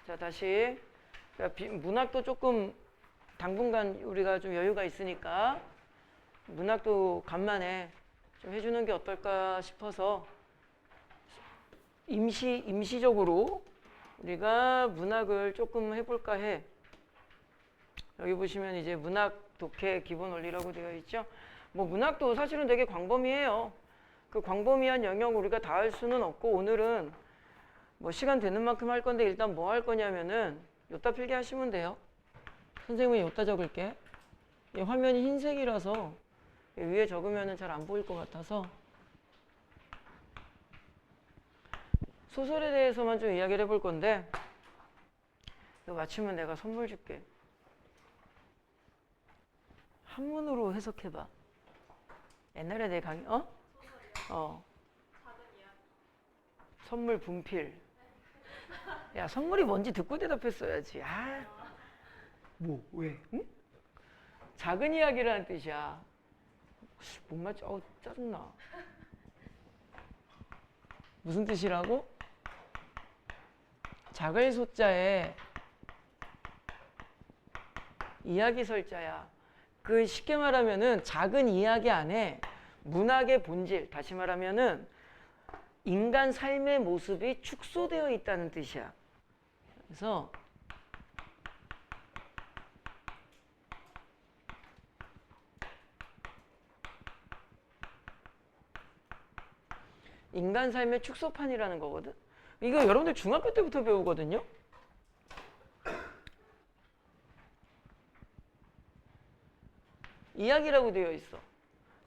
자, 다시. 문학도 조금 당분간 우리가 좀 여유가 있으니까 문학도 간만에 좀 해주는 게 어떨까 싶어서 임시적으로 우리가 문학을 조금 해볼까 해. 여기 보시면 이제 문학 독해 기본 원리라고 되어 있죠. 뭐 문학도 사실은 되게 광범위해요. 그 광범위한 영역 우리가 다 할 수는 없고 오늘은 뭐 시간 되는 만큼 할 건데 일단 뭐 할 거냐면은 요따 필기 하시면 돼요. 선생님이 요따 적을게. 이 화면이 흰색이라서 위에 적으면은 잘 안 보일 것 같아서 소설에 대해서만 좀 이야기를 해볼 건데 이거 맞추면 내가 선물 줄게. 한문으로 해석해봐. 옛날에 내 강의 선물 분필. 야, 선물이 뭔지 듣고 대답했어야지. 뭐 왜? 응? 작은 이야기라는 뜻이야. 못 맞죠? 짜증나. 무슨 뜻이라고? 작을 소자에 이야기 설자야. 그 쉽게 말하면은 작은 이야기 안에 문학의 본질, 다시 말하면은 인간 삶의 모습이 축소되어 있다는 뜻이야. 그래서 인간 삶의 축소판이라는 거거든. 이거 여러분들 중학교 때부터 배우거든요. 이야기라고 되어 있어.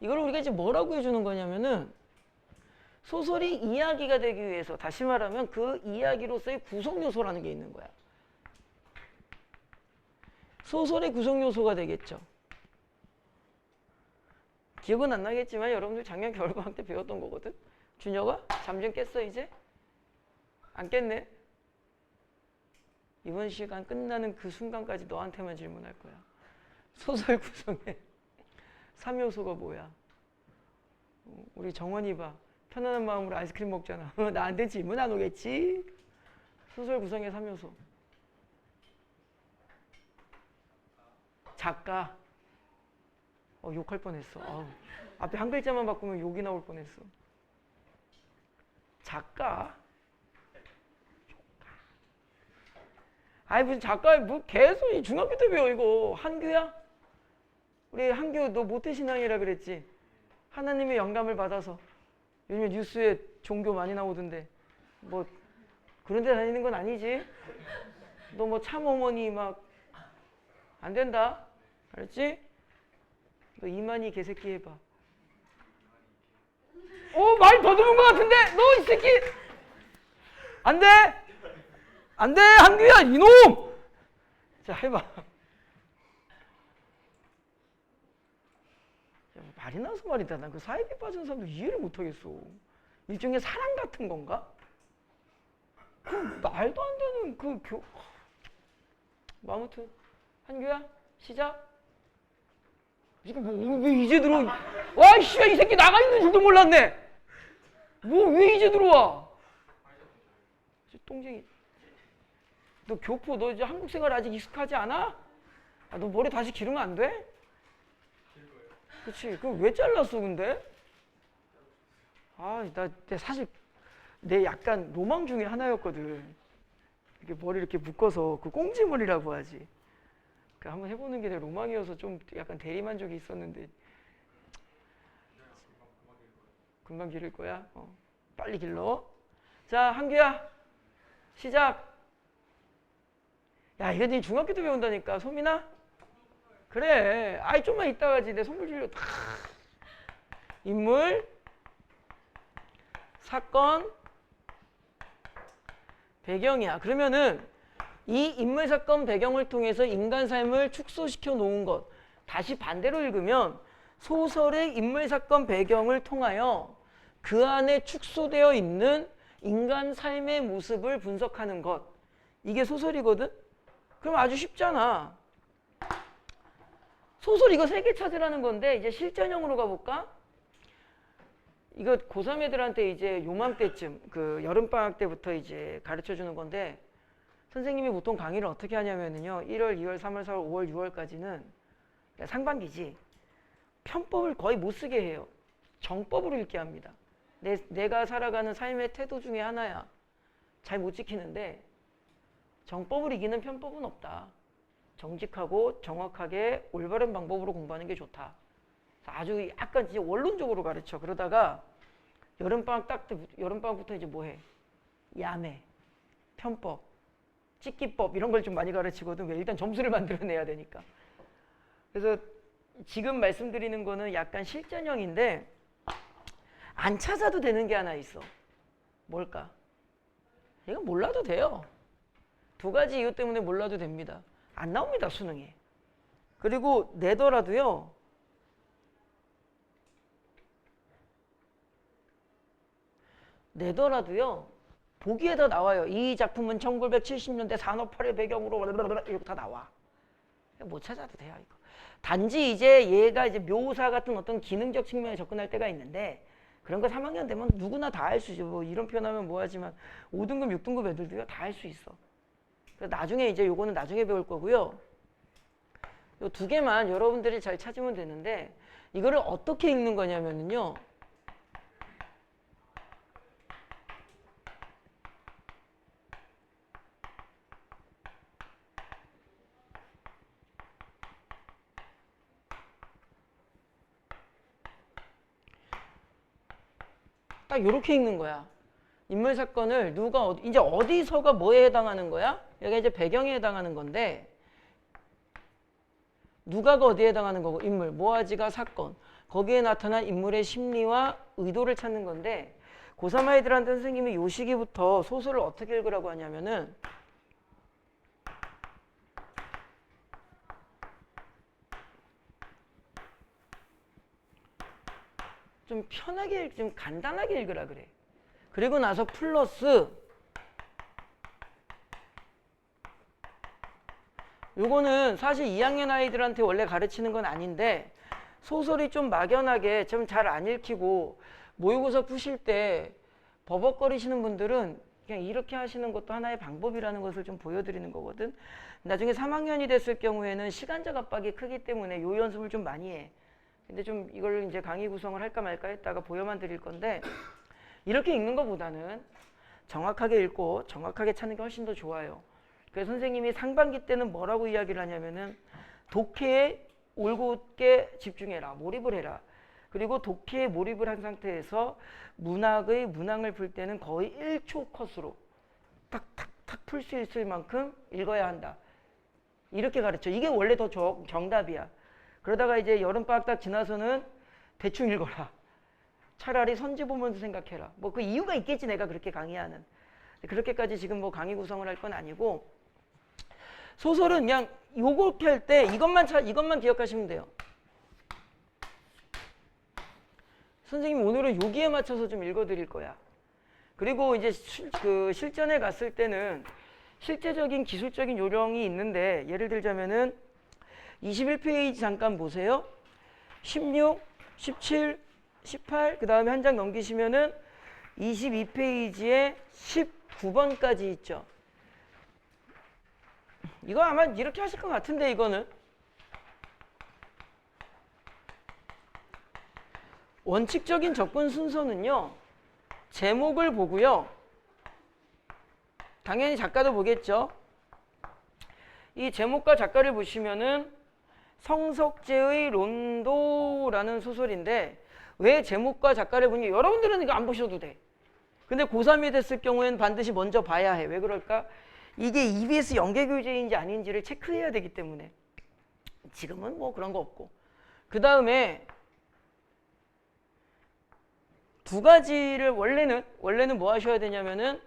이걸 우리가 이제 뭐라고 해주는 거냐면은 소설이 이야기가 되기 위해서 다시 말하면 그 이야기로서의 구성 요소라는 게 있는 거야. 소설의 구성 요소가 되겠죠. 기억은 안 나겠지만 여러분들 작년 겨울방학 때 배웠던 거거든. 준혁아? 잠 좀 깼어 이제? 안 깼네? 이번 시간 끝나는 그 순간까지 너한테만 질문할 거야. 소설 구성의 3요소가 뭐야? 우리 정원이 봐. 편안한 마음으로 아이스크림 먹잖아. 나한테 질문 안 오겠지? 소설 구성의 3요소. 작가. 욕할 뻔했어. 앞에 한 글자만 바꾸면 욕이 나올 뻔했어. 작가. 무슨 작가, 뭐 계속 중학교 때 배워 이거. 한규야? 우리 한규 너 모태신앙이라 그랬지? 하나님의 영감을 받아서. 요즘에 뉴스에 종교 많이 나오던데 뭐 그런 데 다니는 건 아니지? 너 뭐 참어머니 막 안 된다. 알았지? 너 이만희 개새끼 해봐. 말 더듬은 것 같은데? 너 이 새끼! 안 돼! 안 돼! 한규야 이놈! 자 해봐. 말이 나서 말이다. 난 그 사이비 빠진 사람도 이해를 못하겠어. 일종의 사랑 같은 건가? 그 말도 안 되는 아무튼 한규야 시작. 지금 왜 이제 들어? 와 씨야 이 새끼 나가 있는 줄도 몰랐네. 뭐 왜 이제 들어와? 똥쟁이. 너 교포 너 이제 한국 생활 아직 익숙하지 않아? 너 머리 다시 기르면 안 돼? 그치. 그럼 왜 잘랐어, 근데? 나 사실, 내 약간 로망 중에 하나였거든. 이렇게 머리 이렇게 묶어서, 그 꽁지머리라고 하지. 한번 해보는 게 내 로망이어서 좀 약간 대리만족이 있었는데. 금방 기를 거야? 빨리 길러. 자, 한규야. 시작. 야, 이거 네 중학교 때 배운다니까. 소민아? 그래. 좀만 이따가지. 내 선물 주려고. 인물, 사건, 배경이야. 그러면은 이 인물, 사건, 배경을 통해서 인간 삶을 축소시켜 놓은 것. 다시 반대로 읽으면 소설의 인물, 사건, 배경을 통하여 그 안에 축소되어 있는 인간 삶의 모습을 분석하는 것. 이게 소설이거든? 그럼 아주 쉽잖아. 소설 이거 3개 찾으라는 건데 이제 실전형으로 가볼까? 이거 고3 애들한테 이제 요맘때쯤 그 여름방학 때부터 이제 가르쳐 주는 건데 선생님이 보통 강의를 어떻게 하냐면요. 1월, 2월, 3월, 4월, 5월, 6월까지는 상반기지. 편법을 거의 못 쓰게 해요. 정법으로 읽게 합니다. 내가 살아가는 삶의 태도 중에 하나야. 잘 못 지키는데 정법을 이기는 편법은 없다. 정직하고 정확하게 올바른 방법으로 공부하는 게 좋다. 아주 약간 이제 원론적으로 가르쳐. 그러다가 여름방학부터 이제 뭐 해? 야매, 편법, 찍기법 이런 걸 좀 많이 가르치거든. 왜? 일단 점수를 만들어내야 되니까. 그래서 지금 말씀드리는 거는 약간 실전형인데 안 찾아도 되는 게 하나 있어. 뭘까? 이건 몰라도 돼요. 두 가지 이유 때문에 몰라도 됩니다. 안 나옵니다, 수능에. 그리고 내더라도요. 보기에다 나와요. 이 작품은 1970년대 산업화를 배경으로 이렇게 다 나와. 못 찾아도 돼요, 이거. 단지 이제 얘가 이제 묘사 같은 어떤 기능적 측면에 접근할 때가 있는데 그런 거 3학년 되면 누구나 다 할 수 있죠. 뭐 이런 표현하면 뭐하지만 5등급, 6등급 애들도요 다 할 수 있어. 그래서 나중에 이제 요거는 나중에 배울 거고요. 요 두 개만 여러분들이 잘 찾으면 되는데 이거를 어떻게 읽는 거냐면요. 딱 이렇게 읽는 거야. 인물 사건을 누가 이제 어디서가 뭐에 해당하는 거야? 여기가 이제 배경에 해당하는 건데 누가가 어디에 해당하는 거고 인물, 뭐하지가 사건. 거기에 나타난 인물의 심리와 의도를 찾는 건데 고3 아이들한테 선생님이 요 시기부터 소설을 어떻게 읽으라고 하냐면은 좀 편하게 좀 간단하게 읽으라 그래. 그리고 나서 플러스 요거는 사실 2학년 아이들한테 원래 가르치는 건 아닌데 소설이 좀 막연하게 좀 잘 안 읽히고 모의고사 푸실 때 버벅거리시는 분들은 그냥 이렇게 하시는 것도 하나의 방법이라는 것을 좀 보여드리는 거거든. 나중에 3학년이 됐을 경우에는 시간적 압박이 크기 때문에 요 연습을 좀 많이 해. 근데 좀 이걸 이제 강의 구성을 할까 말까 했다가 보여만 드릴 건데 이렇게 읽는 것보다는 정확하게 읽고 정확하게 찾는 게 훨씬 더 좋아요. 그래서 선생님이 상반기 때는 뭐라고 이야기를 하냐면은 독해에 올곧게 집중해라. 몰입을 해라. 그리고 독해에 몰입을 한 상태에서 문학의 문항을 풀 때는 거의 1초 컷으로 탁탁탁 풀 수 있을 만큼 읽어야 한다. 이렇게 가르쳐. 이게 원래 더 정답이야. 그러다가 이제 여름방학 딱 지나서는 대충 읽어라. 차라리 선지 보면서 생각해라. 뭐 그 이유가 있겠지 내가 그렇게 강의하는. 그렇게까지 지금 뭐 강의 구성을 할 건 아니고 소설은 그냥 요렇게 할 때 이것만 기억하시면 돼요. 선생님 오늘은 여기에 맞춰서 좀 읽어드릴 거야. 그리고 이제 실전에 갔을 때는 실제적인 기술적인 요령이 있는데 예를 들자면은 21페이지 잠깐 보세요. 16, 17, 18 그 다음에 한 장 넘기시면은 22페이지에 19번까지 있죠. 이거 아마 이렇게 하실 것 같은데 이거는 원칙적인 접근 순서는요. 제목을 보고요. 당연히 작가도 보겠죠. 이 제목과 작가를 보시면은 성석재의 론도라는 소설인데 왜 제목과 작가를 보니 여러분들은 이거 안 보셔도 돼. 근데 고3이 됐을 경우에는 반드시 먼저 봐야 해. 왜 그럴까? 이게 EBS 연계교재인지 아닌지를 체크해야 되기 때문에. 지금은 뭐 그런 거 없고. 그 다음에 두 가지를 원래는 뭐 하셔야 되냐면은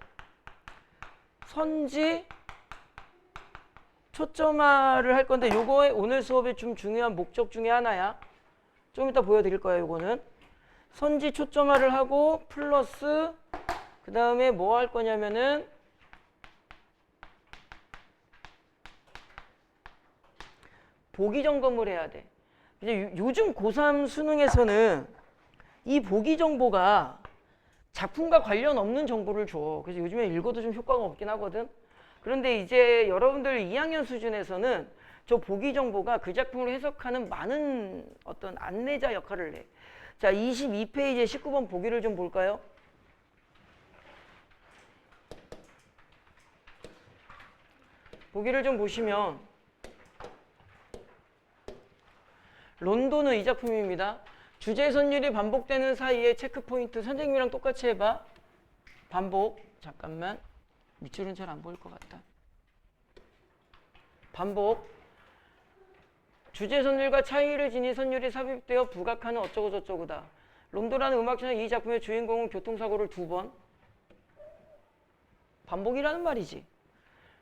선지 초점화를 할 건데 요거에 오늘 수업의 좀 중요한 목적 중에 하나야. 좀 이따 보여드릴 거야. 요거는 선지 초점화를 하고 플러스 그 다음에 뭐 할 거냐면은 보기 점검을 해야 돼. 이제 요즘 고3 수능에서는 이 보기 정보가 작품과 관련 없는 정보를 줘. 그래서 요즘에 읽어도 좀 효과가 없긴 하거든. 그런데 이제 여러분들 2학년 수준에서는 저 보기 정보가 그 작품을 해석하는 많은 어떤 안내자 역할을 해. 자, 22페이지에 19번 보기를 좀 볼까요? 보기를 좀 보시면 론도는 이 작품입니다. 주제 선율이 반복되는 사이에 체크포인트 선생님이랑 똑같이 해봐. 반복. 잠깐만. 밑줄은 잘 안 보일 것 같다. 반복. 주제 선율과 차이를 지닌 선율이 삽입되어 부각하는 어쩌고 저쩌고다. 론도라는 음악가는 이 작품의 주인공은 교통사고를 2번. 반복이라는 말이지.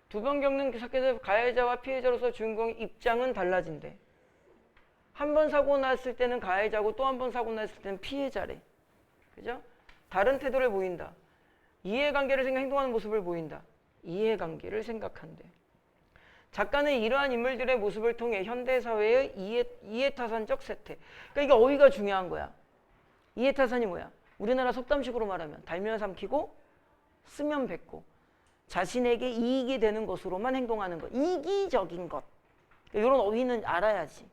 2번 겪는 사건에서 가해자와 피해자로서 주인공의 입장은 달라진대. 한 번 사고 났을 때는 가해자고 또 한 번 사고 났을 때는 피해자래. 그죠? 다른 태도를 보인다. 이해관계를 생각 행동하는 모습을 보인다. 이해관계를 생각한대. 작가는 이러한 인물들의 모습을 통해 현대사회의 이해타산적 세태. 그러니까 이게 어휘가 중요한 거야. 이해타산이 뭐야? 우리나라 속담식으로 말하면 달면 삼키고 쓰면 뱉고 자신에게 이익이 되는 것으로만 행동하는 것. 이기적인 것. 이런 어휘는 알아야지.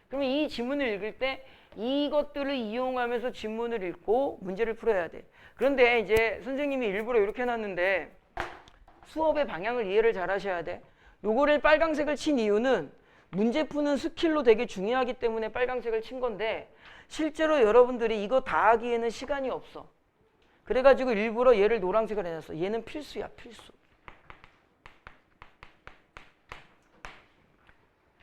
그러면 이 지문을 읽을 때 이것들을 이용하면서 지문을 읽고 문제를 풀어야 돼. 그런데 이제 선생님이 일부러 이렇게 해놨는데 수업의 방향을 이해를 잘 하셔야 돼. 요거를 빨강색을 친 이유는 문제 푸는 스킬로 되게 중요하기 때문에 빨강색을 친 건데 실제로 여러분들이 이거 다 하기에는 시간이 없어. 그래가지고 일부러 얘를 노란색을 해놨어. 얘는 필수야, 필수.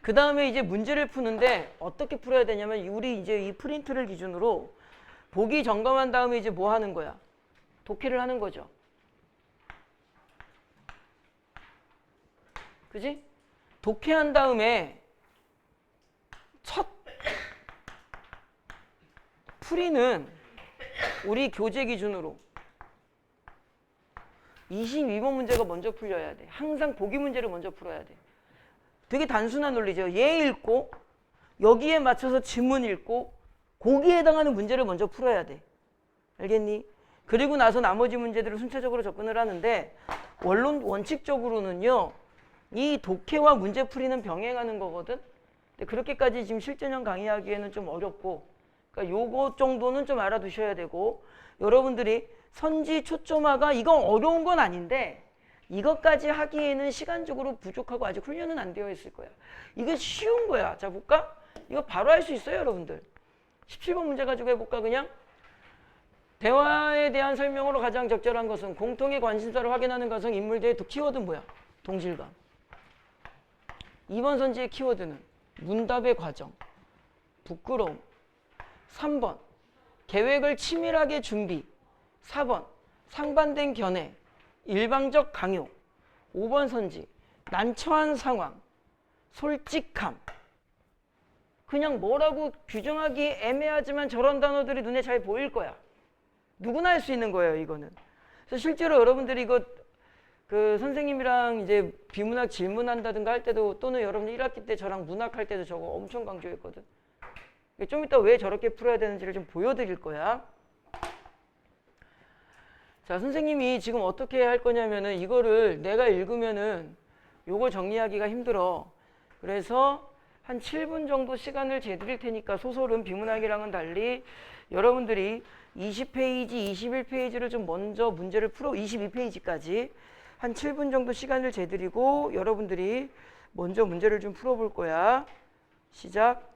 그 다음에 이제 문제를 푸는데 어떻게 풀어야 되냐면 우리 이제 이 프린트를 기준으로 보기 점검한 다음에 이제 뭐 하는 거야? 독해를 하는 거죠. 그지? 독해한 다음에 첫 풀이는 우리 교재 기준으로 22번 문제가 먼저 풀려야 돼. 항상 보기 문제를 먼저 풀어야 돼. 되게 단순한 논리죠. 얘 읽고 여기에 맞춰서 지문 읽고 거기에 해당하는 문제를 먼저 풀어야 돼. 알겠니? 그리고 나서 나머지 문제들을 순차적으로 접근을 하는데 원칙적으로는요. 이 독해와 문제 풀이는 병행하는 거거든. 근데 그렇게까지 지금 실전형 강의하기에는 좀 어렵고 그러니까 요거 정도는 좀 알아두셔야 되고 여러분들이 선지 초점화가 이건 어려운 건 아닌데 이것까지 하기에는 시간적으로 부족하고 아직 훈련은 안 되어 있을 거야. 이거 쉬운 거야. 자 볼까? 이거 바로 할 수 있어요 여러분들. 17번 문제 가지고 해볼까 그냥? 대화에 대한 설명으로 가장 적절한 것은 공통의 관심사를 확인하는 과정 인물들의 키워드 뭐야? 동질감. 2번 선지의 키워드는 문답의 과정, 부끄러움. 3번 계획을 치밀하게 준비. 4번 상반된 견해, 일방적 강요. 5번 선지 난처한 상황, 솔직함. 그냥 뭐라고 규정하기 애매하지만 저런 단어들이 눈에 잘 보일 거야. 누구나 할 수 있는 거예요 이거는. 그래서 실제로 여러분들이 이거 그 선생님이랑 이제 비문학 질문한다든가 할 때도 또는 여러분 1학기 때 저랑 문학 할 때도 저거 엄청 강조했거든. 좀 이따 왜 저렇게 풀어야 되는지를 좀 보여드릴 거야. 자, 선생님이 지금 어떻게 할 거냐면은 이거를 내가 읽으면은 요거 정리하기가 힘들어. 그래서 한 7분 정도 시간을 재드릴 테니까 소설은 비문학이랑은 달리 여러분들이 20페이지, 21페이지를 좀 먼저 문제를 풀어 22페이지까지 한 7분 정도 시간을 재드리고 여러분들이 먼저 문제를 좀 풀어볼 거야. 시작.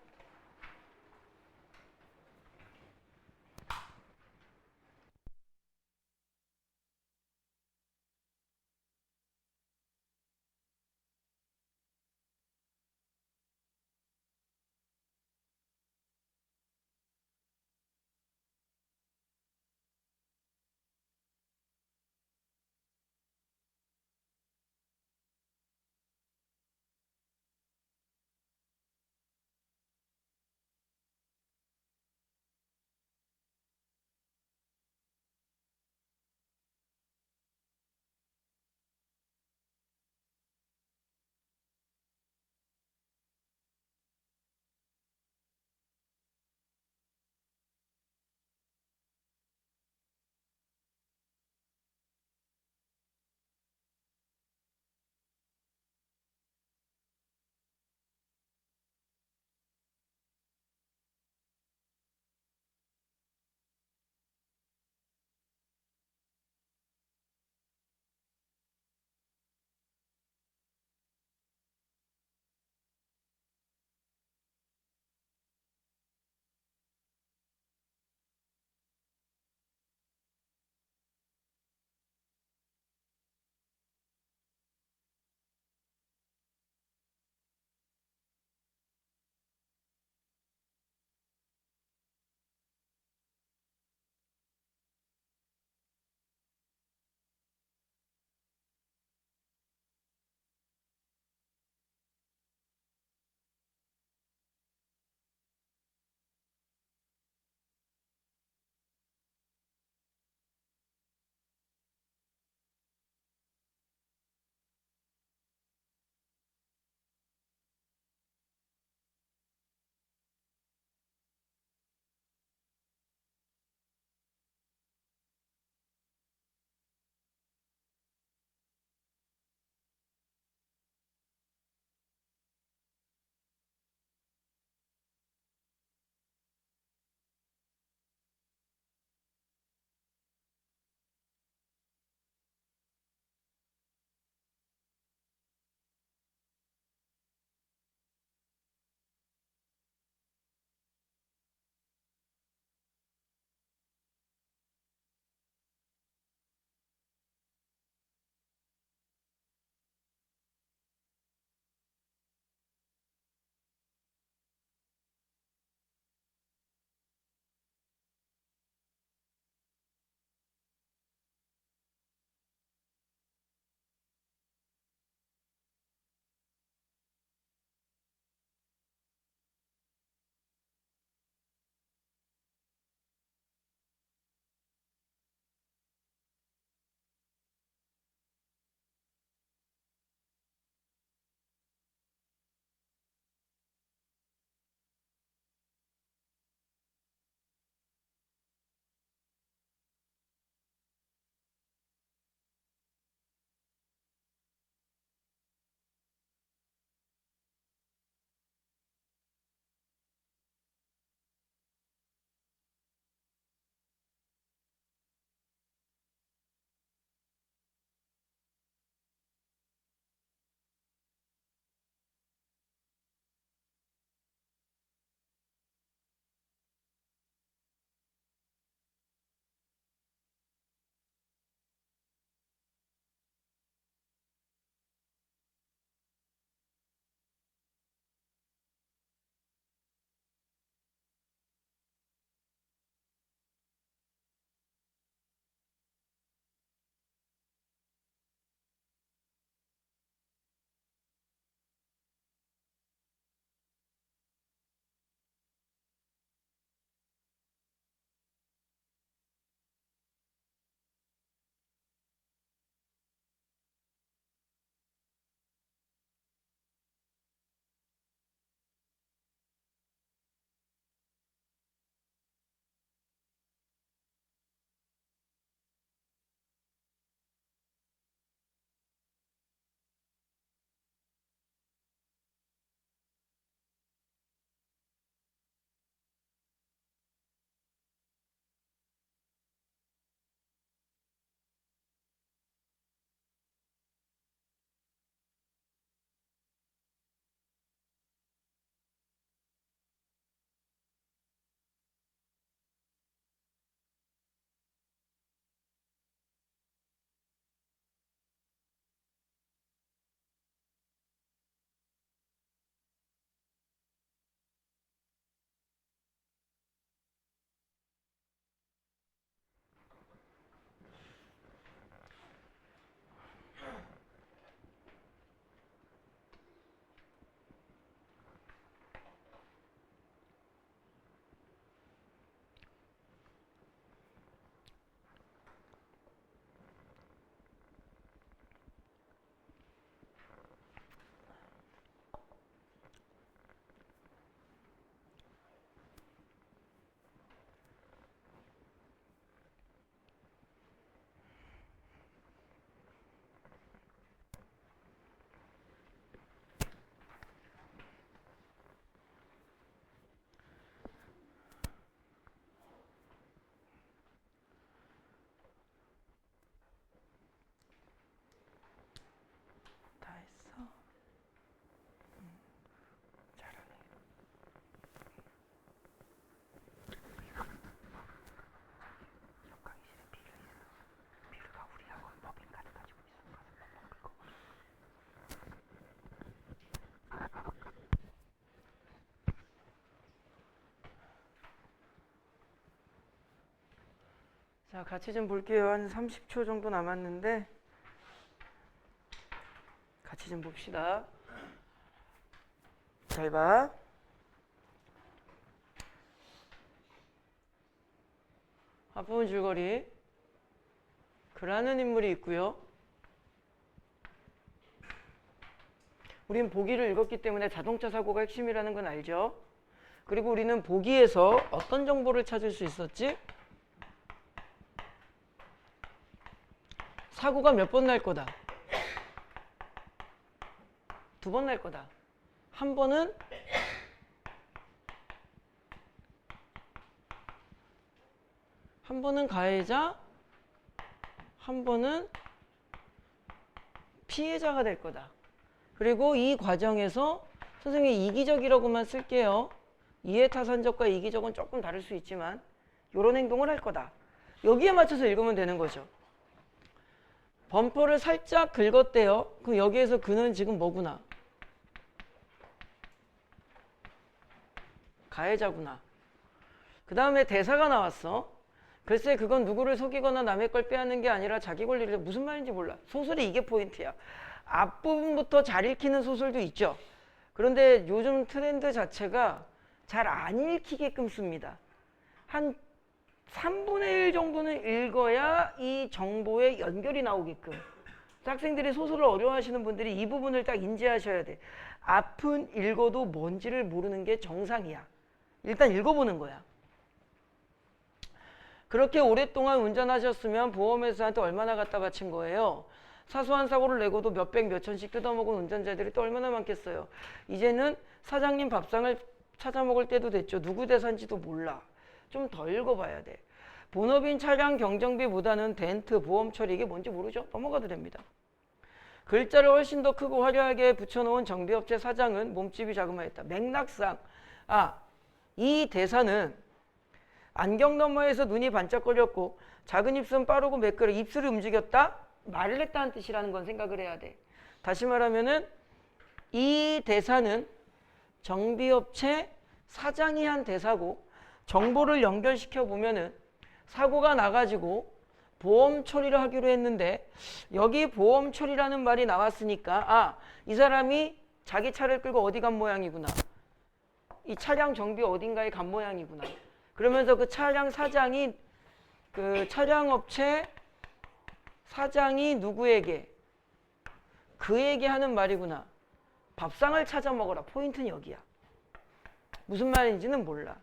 자, 같이 좀 볼게요. 한 30초 정도 남았는데 같이 좀 봅시다. 잘 봐. 앞부분 줄거리. 그라는 인물이 있고요. 우린 보기를 읽었기 때문에 자동차 사고가 핵심이라는 건 알죠? 그리고 우리는 보기에서 어떤 정보를 찾을 수 있었지? 사고가 몇 번 날 거다. 2번 날 거다. 한 번은 가해자, 한 번은 피해자가 될 거다. 그리고 이 과정에서 선생님이 이기적이라고만 쓸게요. 이해타산적과 이기적은 조금 다를 수 있지만 이런 행동을 할 거다. 여기에 맞춰서 읽으면 되는 거죠. 범퍼를 살짝 긁었대요. 그럼 여기에서 그는 지금 뭐구나? 가해자구나. 그 다음에 대사가 나왔어. 글쎄 그건 누구를 속이거나 남의 걸 빼앗는 게 아니라 자기 권리를. 무슨 말인지 몰라. 소설이 이게 포인트야. 앞부분부터 잘 읽히는 소설도 있죠. 그런데 요즘 트렌드 자체가 잘 안 읽히게끔 씁니다. 한 3분의 1 정도는 읽어야 이 정보에 연결이 나오게끔. 학생들이 소설을 어려워하시는 분들이 이 부분을 딱 인지하셔야 돼. 앞은 읽어도 뭔지를 모르는 게 정상이야. 일단 읽어보는 거야. 그렇게 오랫동안 운전하셨으면 보험회사한테 얼마나 갖다 바친 거예요? 사소한 사고를 내고도 몇백 몇천씩 뜯어먹은 운전자들이 또 얼마나 많겠어요. 이제는 사장님 밥상을 찾아먹을 때도 됐죠. 누구 대사인지도 몰라. 좀 더 읽어봐야 돼. 본업인 차량 경정비보다는 덴트, 보험 처리 이게 뭔지 모르죠? 넘어가도 됩니다. 글자를 훨씬 더 크고 화려하게 붙여놓은 정비업체 사장은 몸집이 자그마했다. 맥락상 이 대사는 안경 너머에서 눈이 반짝거렸고 작은 입술은 빠르고 매끄러 입술이 움직였다? 말을 했다는 뜻이라는 건 생각을 해야 돼. 다시 말하면은 이 대사는 정비업체 사장이 한 대사고 정보를 연결시켜 보면은 사고가 나가지고 보험 처리를 하기로 했는데 여기 보험 처리라는 말이 나왔으니까 이 사람이 자기 차를 끌고 어디 간 모양이구나. 이 차량 정비 어딘가에 간 모양이구나. 그러면서 그 차량 사장이 그 차량업체 사장이 누구에게? 그에게 하는 말이구나. 밥상을 찾아 먹어라. 포인트는 여기야. 무슨 말인지는 몰라.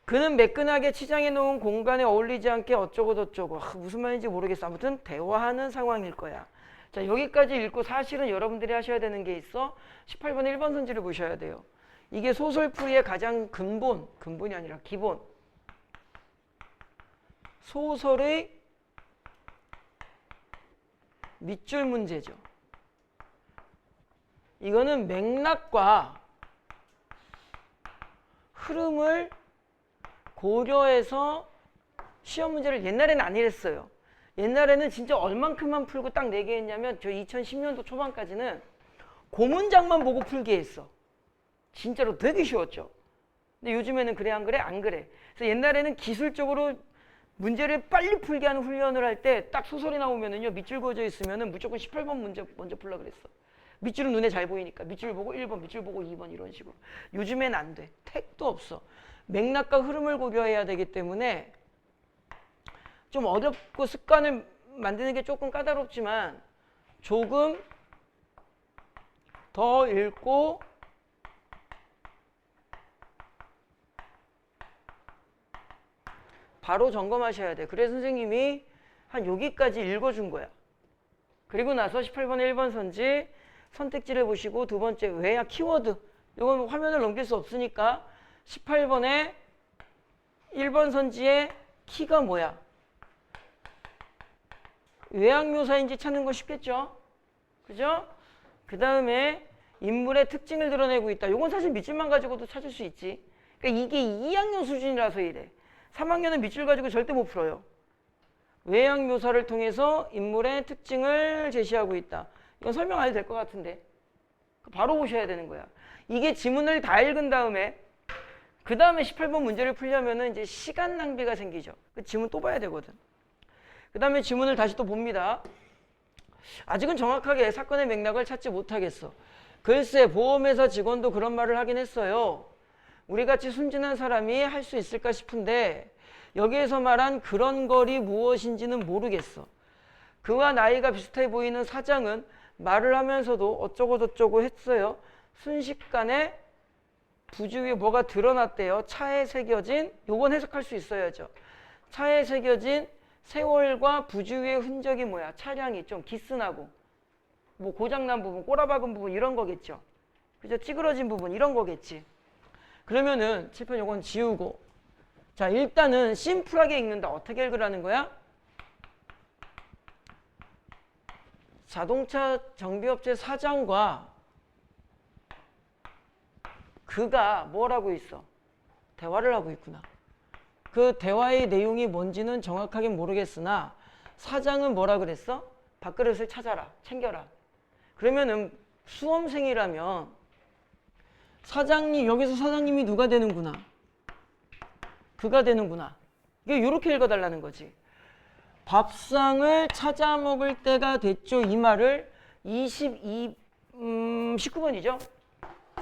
그는 매끈하게 치장해 놓은 공간에 어울리지 않게 어쩌고 저쩌고. 무슨 말인지 모르겠어. 아무튼 대화하는 상황일 거야. 자, 여기까지 읽고 사실은 여러분들이 하셔야 되는 게 있어. 18번의 1번 선지를 보셔야 돼요. 이게 소설풀이의 가장 근본이 아니라 기본. 소설의 밑줄 문제죠. 이거는 맥락과 흐름을 고려해서 시험 문제를 옛날에는 안 이랬어요. 옛날에는 진짜 얼만큼만 풀고 딱 내게 했냐면 저 2010년도 초반까지는 그 문장만 보고 풀게 했어. 진짜로 되게 쉬웠죠. 근데 요즘에는 그래 안 그래? 안 그래. 그래서 옛날에는 기술적으로 문제를 빨리 풀게 하는 훈련을 할 때 딱 소설이 나오면은요 밑줄 그어져 있으면은 무조건 18번 문제 먼저 풀려고 그랬어. 밑줄은 눈에 잘 보이니까 밑줄 보고 1번, 밑줄 보고 2번 이런 식으로. 요즘엔 안 돼. 택도 없어. 맥락과 흐름을 고려해야 되기 때문에 좀 어렵고 습관을 만드는 게 조금 까다롭지만 조금 더 읽고 바로 점검하셔야 돼. 그래서 선생님이 한 여기까지 읽어준 거야. 그리고 나서 18번의 1번 선지 선택지를 보시고 두 번째 외야 키워드. 이건 화면을 넘길 수 없으니까 18번의 1번 선지의 키가 뭐야? 외양묘사인지 찾는 건 쉽겠죠? 그죠? 그 다음에 인물의 특징을 드러내고 있다. 이건 사실 밑줄만 가지고도 찾을 수 있지. 그러니까 이게 2학년 수준이라서 이래. 3학년은 밑줄 가지고 절대 못 풀어요. 외양묘사를 통해서 인물의 특징을 제시하고 있다. 이건 설명 안 해도 될 것 같은데. 바로 보셔야 되는 거야. 이게 지문을 다 읽은 다음에 그 다음에 18번 문제를 풀려면은 이제 시간 낭비가 생기죠. 그 지문 또 봐야 되거든. 그 다음에 지문을 다시 또 봅니다. 아직은 정확하게 사건의 맥락을 찾지 못하겠어. 글쎄, 보험회사 직원도 그런 말을 하긴 했어요. 우리같이 순진한 사람이 할 수 있을까 싶은데 여기에서 말한 그런 걸이 무엇인지는 모르겠어. 그와 나이가 비슷해 보이는 사장은 말을 하면서도 어쩌고저쩌고 했어요. 순식간에 부주 위에 뭐가 드러났대요. 차에 새겨진, 요건 해석할 수 있어야죠. 차에 새겨진 세월과 부주 위의 흔적이 뭐야? 차량이 좀 기스나고 뭐 고장난 부분, 꼬라박은 부분 이런 거겠죠. 그죠? 찌그러진 부분 이런 거겠지. 그러면은 칠판 요건 지우고, 자 일단은 심플하게 읽는다. 어떻게 읽으라는 거야? 자동차 정비업체 사장과 그가 뭘 하고 있어? 대화를 하고 있구나. 그 대화의 내용이 뭔지는 정확하게 모르겠으나 사장은 뭐라 그랬어? 밥그릇을 찾아라, 챙겨라. 그러면은 수험생이라면 사장님, 여기서 사장님이 누가 되는구나? 그가 되는구나. 이게 이렇게 읽어달라는 거지. 밥상을 찾아 먹을 때가 됐죠. 이 말을 19번이죠.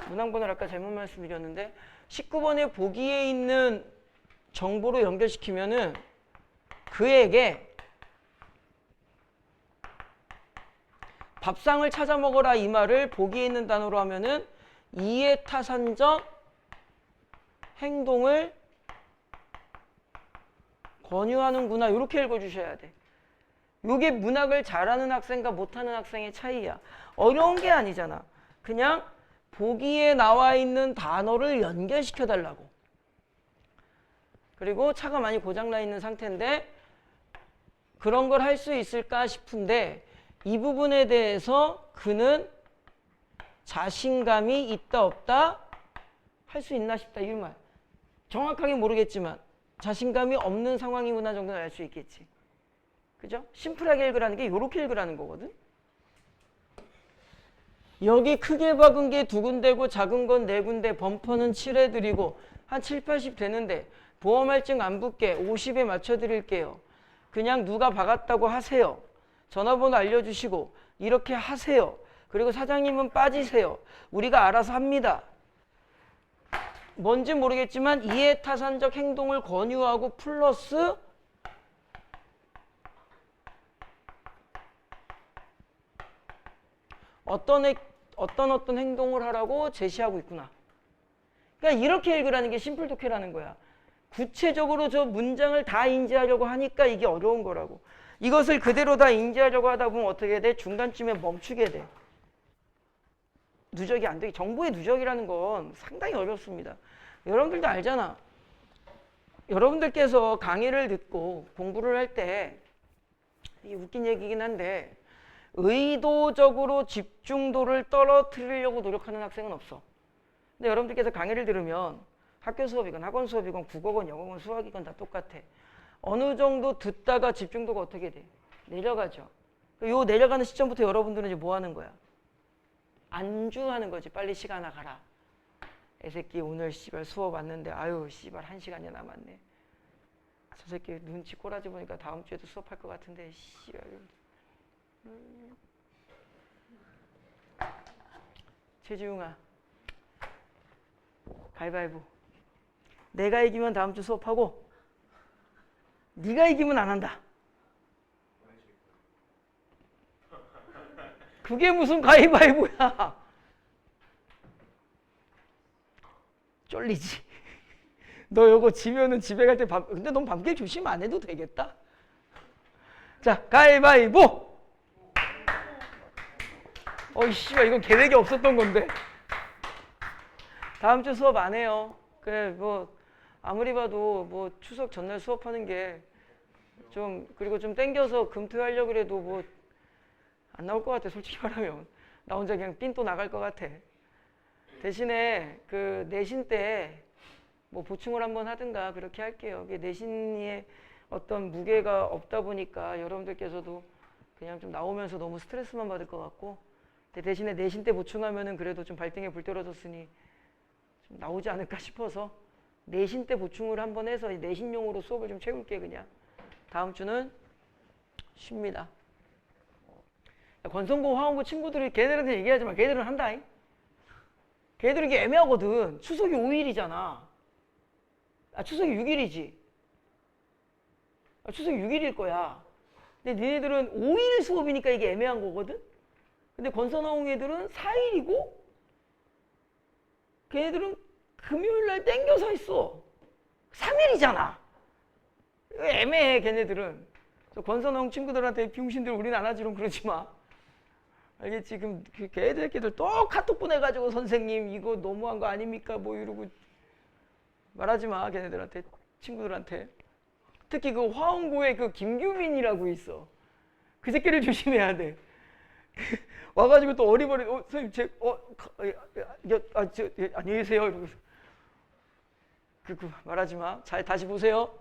문항번호를 아까 잘못 말씀드렸는데 19번에 보기에 있는 정보로 연결시키면은 그에게 밥상을 찾아 먹어라 이 말을 보기에 있는 단어로 하면은 이해타산적 행동을 권유하는구나. 이렇게 읽어주셔야 돼. 이게 문학을 잘하는 학생과 못하는 학생의 차이야. 어려운 게 아니잖아. 그냥 보기에 나와 있는 단어를 연결시켜 달라고. 그리고 차가 많이 고장나 있는 상태인데 그런 걸 할 수 있을까 싶은데 이 부분에 대해서 그는 자신감이 있다 없다 할 수 있나 싶다. 이 말. 정확하게 모르겠지만 자신감이 없는 상황이구나 정도는 알 수 있겠지. 그죠? 심플하게 읽으라는 게 이렇게 읽으라는 거거든. 여기 크게 박은 게 2군데고 작은 건 4군데, 범퍼는 7해드리고 한 7, 80 되는데 보험 할증 안 붙게 50에 맞춰드릴게요. 그냥 누가 박았다고 하세요. 전화번호 알려주시고 이렇게 하세요. 그리고 사장님은 빠지세요. 우리가 알아서 합니다. 뭔지 모르겠지만 이해타산적 행동을 권유하고 플러스 어떤 행동을 하라고 제시하고 있구나. 그러니까 이렇게 읽으라는 게 심플 독해라는 거야. 구체적으로 저 문장을 다 인지하려고 하니까 이게 어려운 거라고. 이것을 그대로 다 인지하려고 하다 보면 어떻게 돼? 중간쯤에 멈추게 돼. 누적이 안 돼. 정보의 누적이라는 건 상당히 어렵습니다. 여러분들도 알잖아. 여러분들께서 강의를 듣고 공부를 할 때 이게 웃긴 얘기긴 한데 의도적으로 집중도를 떨어뜨리려고 노력하는 학생은 없어. 근데 여러분들께서 강의를 들으면 학교 수업이건 학원 수업이건 국어건 영어건 수학이건 다 똑같아. 어느 정도 듣다가 집중도가 어떻게 돼? 내려가죠. 요 내려가는 시점부터 여러분들은 이제 뭐 하는 거야? 안주하는 거지. 빨리 시간 가라. 애새끼 오늘 씨발 수업 왔는데 아유 씨발 1시간이 남았네. 저 새끼 눈치 꼬라지 보니까 다음 주에도 수업할 것 같은데 씨발. 최지웅아 가위바위보. 내가 이기면 다음 주 수업하고 네가 이기면 안 한다. 그게 무슨 가위바위보야. 쫄리지. 너 요거 지면은 집에 갈 때 근데 넌 밤길 조심 안 해도 되겠다. 자, 가위바위보. 어이 씨발 이건 계획이 없었던 건데. 다음 주 수업 안 해요. 그래 뭐 아무리 봐도 뭐 추석 전날 수업하는 게 좀 그리고 좀 땡겨서 금토하려고 그래도 뭐 안 나올 것 같아. 솔직히 말하면 나 혼자 그냥 삔또 나갈 것 같아. 대신에 그 내신 때 뭐 보충을 한번 하든가 그렇게 할게요. 내신에 어떤 무게가 없다 보니까 여러분들께서도 그냥 좀 나오면서 너무 스트레스만 받을 것 같고, 대신에 내신 때 보충하면은 그래도 좀 발등에 불 떨어졌으니 좀 나오지 않을까 싶어서 내신 때 보충을 한번 해서 내신용으로 수업을 좀 채울게 그냥. 다음 주는 쉽니다. 건성고, 화원고 친구들이 걔네들한테 얘기하지 마. 걔네들은 한다잉. 걔네들은 이게 애매하거든. 추석이 5일이잖아. 추석이 6일이지. 추석이 6일일 거야. 근데 니네들은 5일 수업이니까 이게 애매한 거거든. 근데 건서나온 애들은 4일이고 걔네들은 금요일 날 땡겨서 있어. 3일이잖아. 애매해 걔네들은. 그래서 건서나온 친구들한테 비용신들 우리는 안 하지롱 그러지 마. 알겠지? 그럼 걔네들끼리 또 카톡 보내가지고 선생님 이거 너무한 거 아닙니까? 뭐 이러고 말하지 마 걔네들한테, 친구들한테. 특히 그 화원고에 그 김규민이라고 있어. 그 새끼를 조심해야 돼. 와가지고 또 어리버리 선생님 안녕히 계세요 이러면서 말하지 마. 잘 다시 보세요.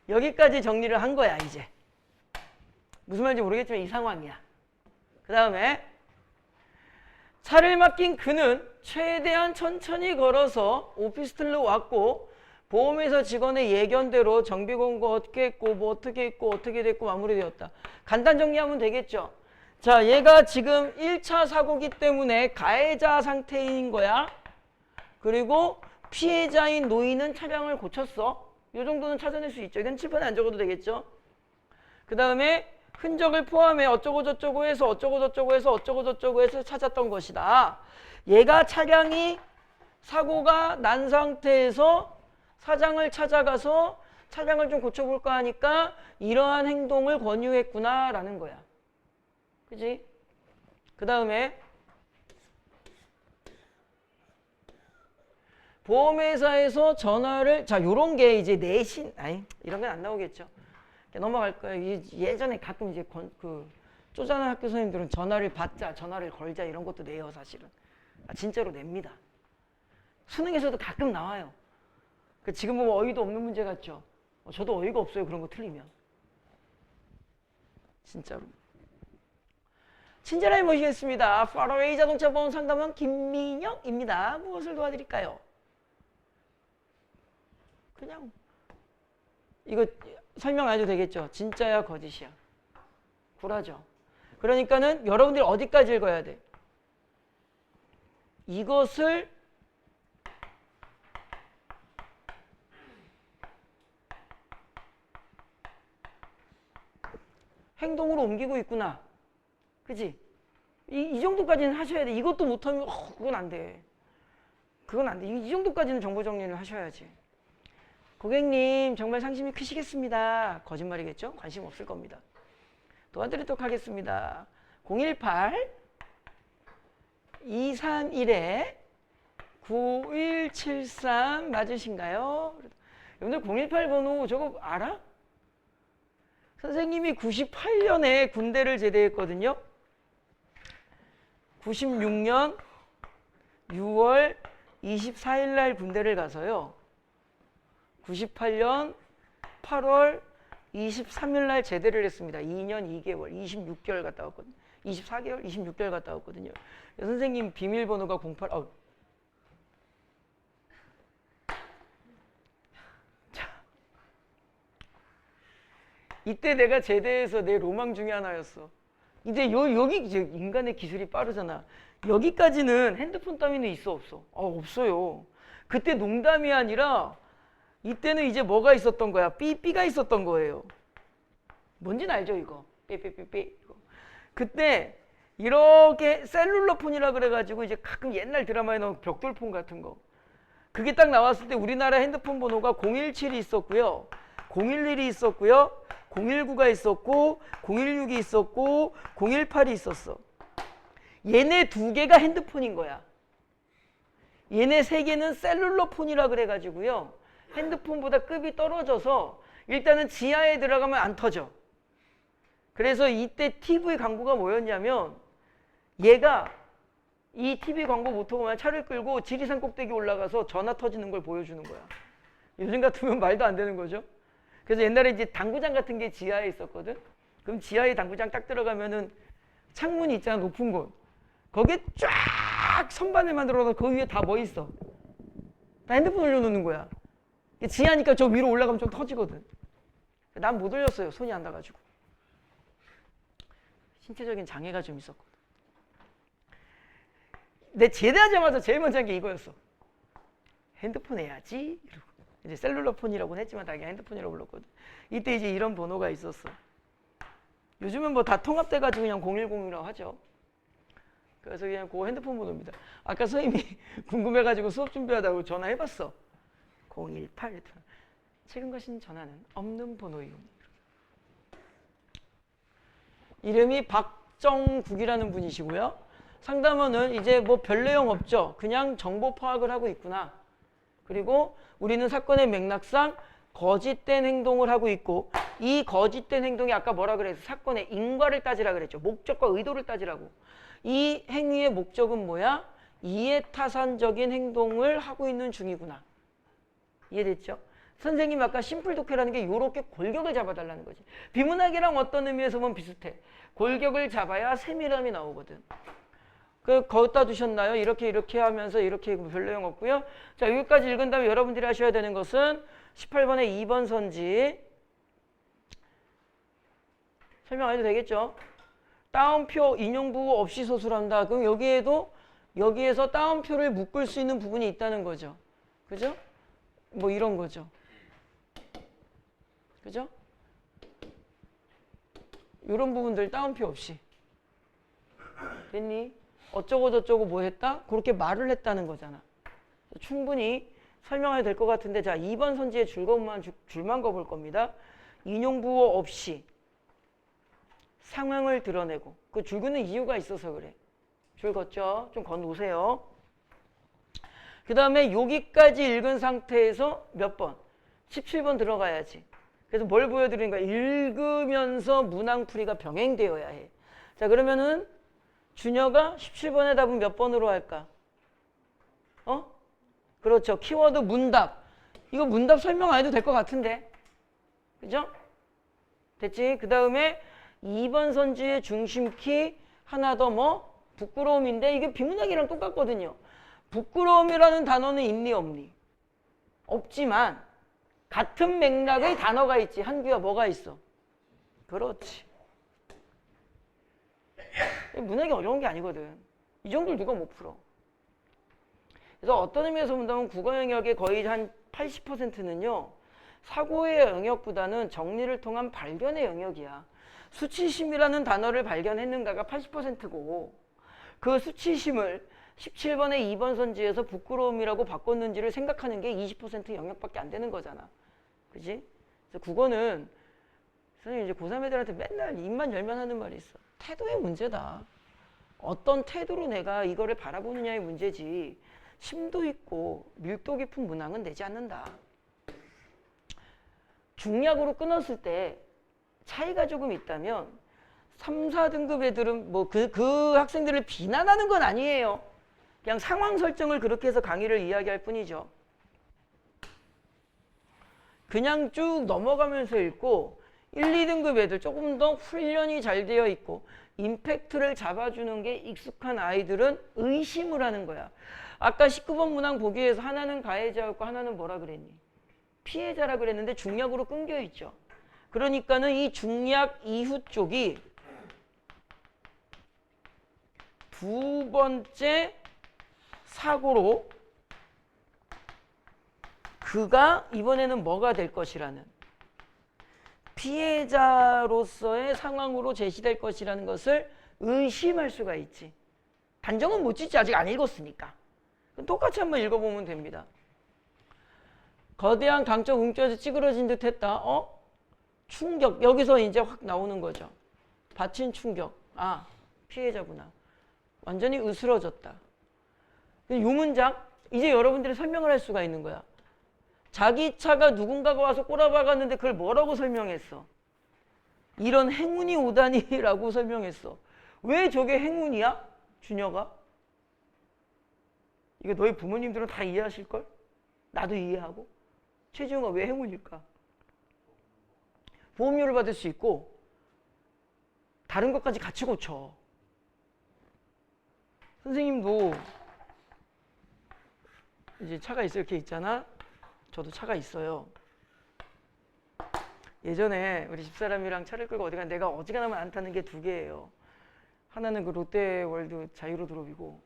여기까지 정리를 한 거야 이제. 무슨 말인지 모르겠지만 이 상황이야. 그 다음에 차를 맡긴 그는 최대한 천천히 걸어서 오피스텔로 왔고 보험회사 직원의 예견대로 정비공고 어떻게 했고 뭐 어떻게 했고 어떻게 됐고 마무리되었다. 간단 정리하면 되겠죠. 자, 얘가 지금 1차 사고기 때문에 가해자 상태인 거야. 그리고 피해자인 노인은 차량을 고쳤어. 이 정도는 찾아낼 수 있죠. 이건 칠판에 안 적어도 되겠죠. 그 다음에 흔적을 포함해 어쩌고 저쩌고 해서 어쩌고 저쩌고 해서 어쩌고 저쩌고 해서 찾았던 것이다. 얘가 차량이 사고가 난 상태에서 사장을 찾아가서 차량을 좀 고쳐볼까 하니까 이러한 행동을 권유했구나라는 거야. 그지? 그 다음에 보험회사에서 전화를, 자, 요런 게 이제 내신, 이런 건 안 나오겠죠. 넘어갈 거예요. 예전에 가끔 이제 쪼잔한 학교 선생님들은 전화를 받자, 전화를 걸자 이런 것도 내요, 사실은. 진짜로 냅니다. 수능에서도 가끔 나와요. 지금 보면 어이도 없는 문제 같죠? 저도 어이가 없어요, 그런 거 틀리면. 진짜로. 친절하게 모시겠습니다. 파라웨이 자동차 보험 상담원 김민영입니다. 무엇을 도와드릴까요? 그냥 이거 설명 안 해도 되겠죠? 진짜야 거짓이야? 굴하죠. 그러니까는 여러분들이 어디까지 읽어야 돼? 이것을 행동으로 옮기고 있구나. 그치? 이 정도까지는 하셔야 돼. 이것도 못하면 그건 안 돼. 그건 안 돼. 이 정도까지는 정보 정리를 하셔야지. 고객님 정말 상심이 크시겠습니다. 거짓말이겠죠? 관심 없을 겁니다. 도와드리도록 하겠습니다. 018-231-9173 맞으신가요? 여러분들 018 번호 저거 알아? 선생님이 98년에 군대를 제대했거든요. 96년 6월 24일 날 군대를 가서요. 98년 8월 23일 날 제대를 했습니다. 2년 2개월, 26개월 갔다 왔거든요. 24개월, 26개월 갔다 왔거든요. 선생님 비밀번호가 08, 자, 이때 내가 제대해서 내 로망 중에 하나였어. 이제 여기 이제 인간의 기술이 빠르잖아. 여기까지는 핸드폰 따위는 있어 없어? 없어요. 그때 농담이 아니라 이때는 이제 뭐가 있었던 거야? 삐삐가 있었던 거예요. 뭔지는 알죠 이거? 삐삐삐삐. 그때 이렇게 셀룰러폰이라 그래가지고 이제 가끔 옛날 드라마에 나온 벽돌폰 같은 거. 그게 딱 나왔을 때 우리나라 핸드폰 번호가 017이 있었고요. 011이 있었고요. 019가 있었고 016이 있었고 018이 있었어. 얘네 두 개가 핸드폰인 거야. 얘네 세 개는 셀룰러폰이라 그래가지고요. 핸드폰보다 급이 떨어져서 일단은 지하에 들어가면 안 터져. 그래서 이때 TV 광고가 뭐였냐면 얘가 이 TV 광고 못 보면 차를 끌고 지리산 꼭대기 올라가서 전화 터지는 걸 보여주는 거야. 요즘 같으면 말도 안 되는 거죠. 그래서 옛날에 이제 당구장 같은 게 지하에 있었거든. 그럼 지하에 당구장 딱 들어가면은 창문이 있잖아, 높은 곳. 거기에 쫙 선반을 만들어서 그 위에 다 뭐 있어? 다 핸드폰 올려놓는 거야. 지하니까 저 위로 올라가면 좀 터지거든. 난 못 올렸어요. 손이 안 닿아가지고. 신체적인 장애가 좀 있었거든. 내 제대하자마자 제일 먼저 한 게 이거였어. 핸드폰 해야지. 이러고. 이제 셀룰러폰이라고는 했지만 다 그냥 핸드폰이라고 불렀거든. 이때 이제 이런 번호가 있었어. 요즘은 뭐 다 통합돼가지고 그냥 010이라고 하죠. 그래서 그냥 그 핸드폰 번호입니다. 아까 선생님이 궁금해가지고 수업 준비하다고 전화해봤어. 018. 최근 거신 전화는 없는 번호이요. 이름이 박정국이라는 분이시고요. 상담원은 이제 뭐 별 내용 없죠. 그냥 정보 파악을 하고 있구나. 그리고 우리는 사건의 맥락상 거짓된 행동을 하고 있고 이 거짓된 행동이 아까 뭐라 그랬어? 사건의 인과를 따지라 그랬죠. 목적과 의도를 따지라고. 이 행위의 목적은 뭐야? 이해타산적인 행동을 하고 있는 중이구나. 이해됐죠? 선생님 아까 심플 독해라는 게 이렇게 골격을 잡아달라는 거지. 비문학이랑 어떤 의미에서 보면 비슷해. 골격을 잡아야 세밀함이 나오거든. 거기다 두셨나요? 이렇게 하면서 이렇게 별 내용 없고요. 자, 여기까지 읽은 다음에 여러분들이 하셔야 되는 것은 18번의 2번 선지 설명 안 해도 되겠죠? 따옴표 인용부호 없이 서술한다. 그럼 여기에서 따옴표를 묶을 수 있는 부분이 있다는 거죠. 그죠? 뭐 이런 거죠. 그죠? 이런 부분들 따옴표 없이. 됐니? 어쩌고 저쩌고 뭐 했다? 그렇게 말을 했다는 거잖아. 충분히 설명해도 될 것 같은데 자 2번 선지의 줄만 거볼 겁니다. 인용부호 없이 상황을 드러내고 그 줄 긋는 이유가 있어서 그래. 줄 걷죠? 좀 건놓으세요. 그 다음에 여기까지 읽은 상태에서 몇 번? 17번 들어가야지. 그래서 뭘 보여드리는 거야? 읽으면서 문항풀이가 병행되어야 해. 자 그러면은 준혁아 17번의 답은 몇 번으로 할까? 그렇죠. 키워드 문답. 이거 문답 설명 안 해도 될 것 같은데. 그죠? 됐지? 그 다음에 2번 선지의 중심키 하나 더 뭐? 부끄러움인데 이게 비문학이랑 똑같거든요. 부끄러움이라는 단어는 있니 없니? 없지만 같은 맥락의 단어가 있지. 한규야 뭐가 있어? 그렇지. 문학이 어려운 게 아니거든. 이 정도를 누가 못 풀어. 그래서 어떤 의미에서 본다면 국어 영역의 거의 한 80%는요. 사고의 영역보다는 정리를 통한 발견의 영역이야. 수치심이라는 단어를 발견했는가가 80%고 그 수치심을 17번의 2번 선지에서 부끄러움이라고 바꿨는지를 생각하는 게 20% 영역밖에 안 되는 거잖아. 그지? 그래서 국어는 선생님 이제 고3 애들한테 맨날 입만 열면 하는 말이 있어. 태도의 문제다. 어떤 태도로 내가 이거를 바라보느냐의 문제지 심도 있고 밀도 깊은 문항은 내지 않는다. 중약으로 끊었을 때 차이가 조금 있다면 3, 4등급 애들은 뭐 그 학생들을 비난하는 건 아니에요. 그냥 상황 설정을 그렇게 해서 강의를 이야기할 뿐이죠. 그냥 쭉 넘어가면서 읽고 1, 2등급 애들 조금 더 훈련이 잘 되어 있고 임팩트를 잡아주는 게 익숙한 아이들은 의심을 하는 거야. 아까 19번 문항 보기에서 하나는 가해자였고 하나는 뭐라 그랬니? 피해자라 그랬는데 중약으로 끊겨 있죠. 그러니까는 이 중약 이후 쪽이 두 번째 사고로 그가 이번에는 뭐가 될 것이라는 피해자로서의 상황으로 제시될 것이라는 것을 의심할 수가 있지. 단정은 못 짓지. 아직 안 읽었으니까. 똑같이 한번 읽어보면 됩니다. 거대한 강적 응조에서 찌그러진 듯 했다. 충격. 여기서 이제 확 나오는 거죠. 받친 충격. 아, 피해자구나. 완전히 으스러졌다. 이 문장 이제 여러분들이 설명을 할 수가 있는 거야. 자기 차가 누군가가 와서 꼬라박았는데 그걸 뭐라고 설명했어? 이런 행운이 오다니 라고 설명했어. 왜 저게 행운이야? 준혁아? 이거 너희 부모님들은 다 이해하실걸? 나도 이해하고. 최지웅아 왜 행운일까? 보험료를 받을 수 있고 다른 것까지 같이 고쳐. 선생님도 이제 차가 이렇게 있잖아. 저도 차가 있어요. 예전에 우리 집사람이랑 차를 끌고 어디 간 내가 어지간하면 안 타는 게 두 개예요. 하나는 그 롯데월드 자유로드롭이고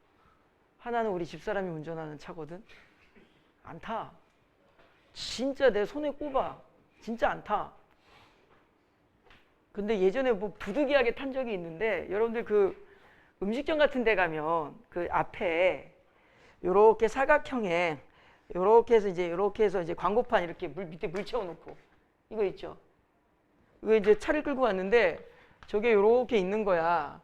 하나는 우리 집사람이 운전하는 차거든. 안 타. 진짜 내 손에 꼽아. 진짜 안 타. 근데 예전에 뭐 부득이하게 탄 적이 있는데 여러분들 그 음식점 같은 데 가면 그 앞에 요렇게 사각형에 요렇게 해서 이제 광고판 이렇게 밑에 물 채워놓고 이거 있죠. 이거 이제 차를 끌고 왔는데 저게 요렇게 있는 거야.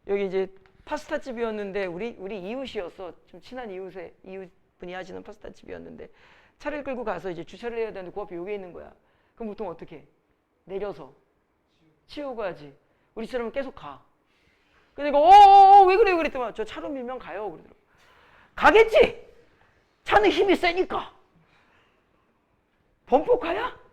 여기 이제 파스타집이었는데 우리 이웃이었어. 좀 친한 이웃분이 하시는 파스타집이었는데 차를 끌고 가서 이제 주차를 해야 되는데 그 앞에 요게 있는 거야. 그럼 보통 어떻게 해? 내려서 치우고 가지. 우리 사람은 계속 가. 근데 내가 왜 그래 그랬더니 저 차로 밀면 가요 그러더라고. 가겠지. 차는 힘이 세니까. 범퍼카야?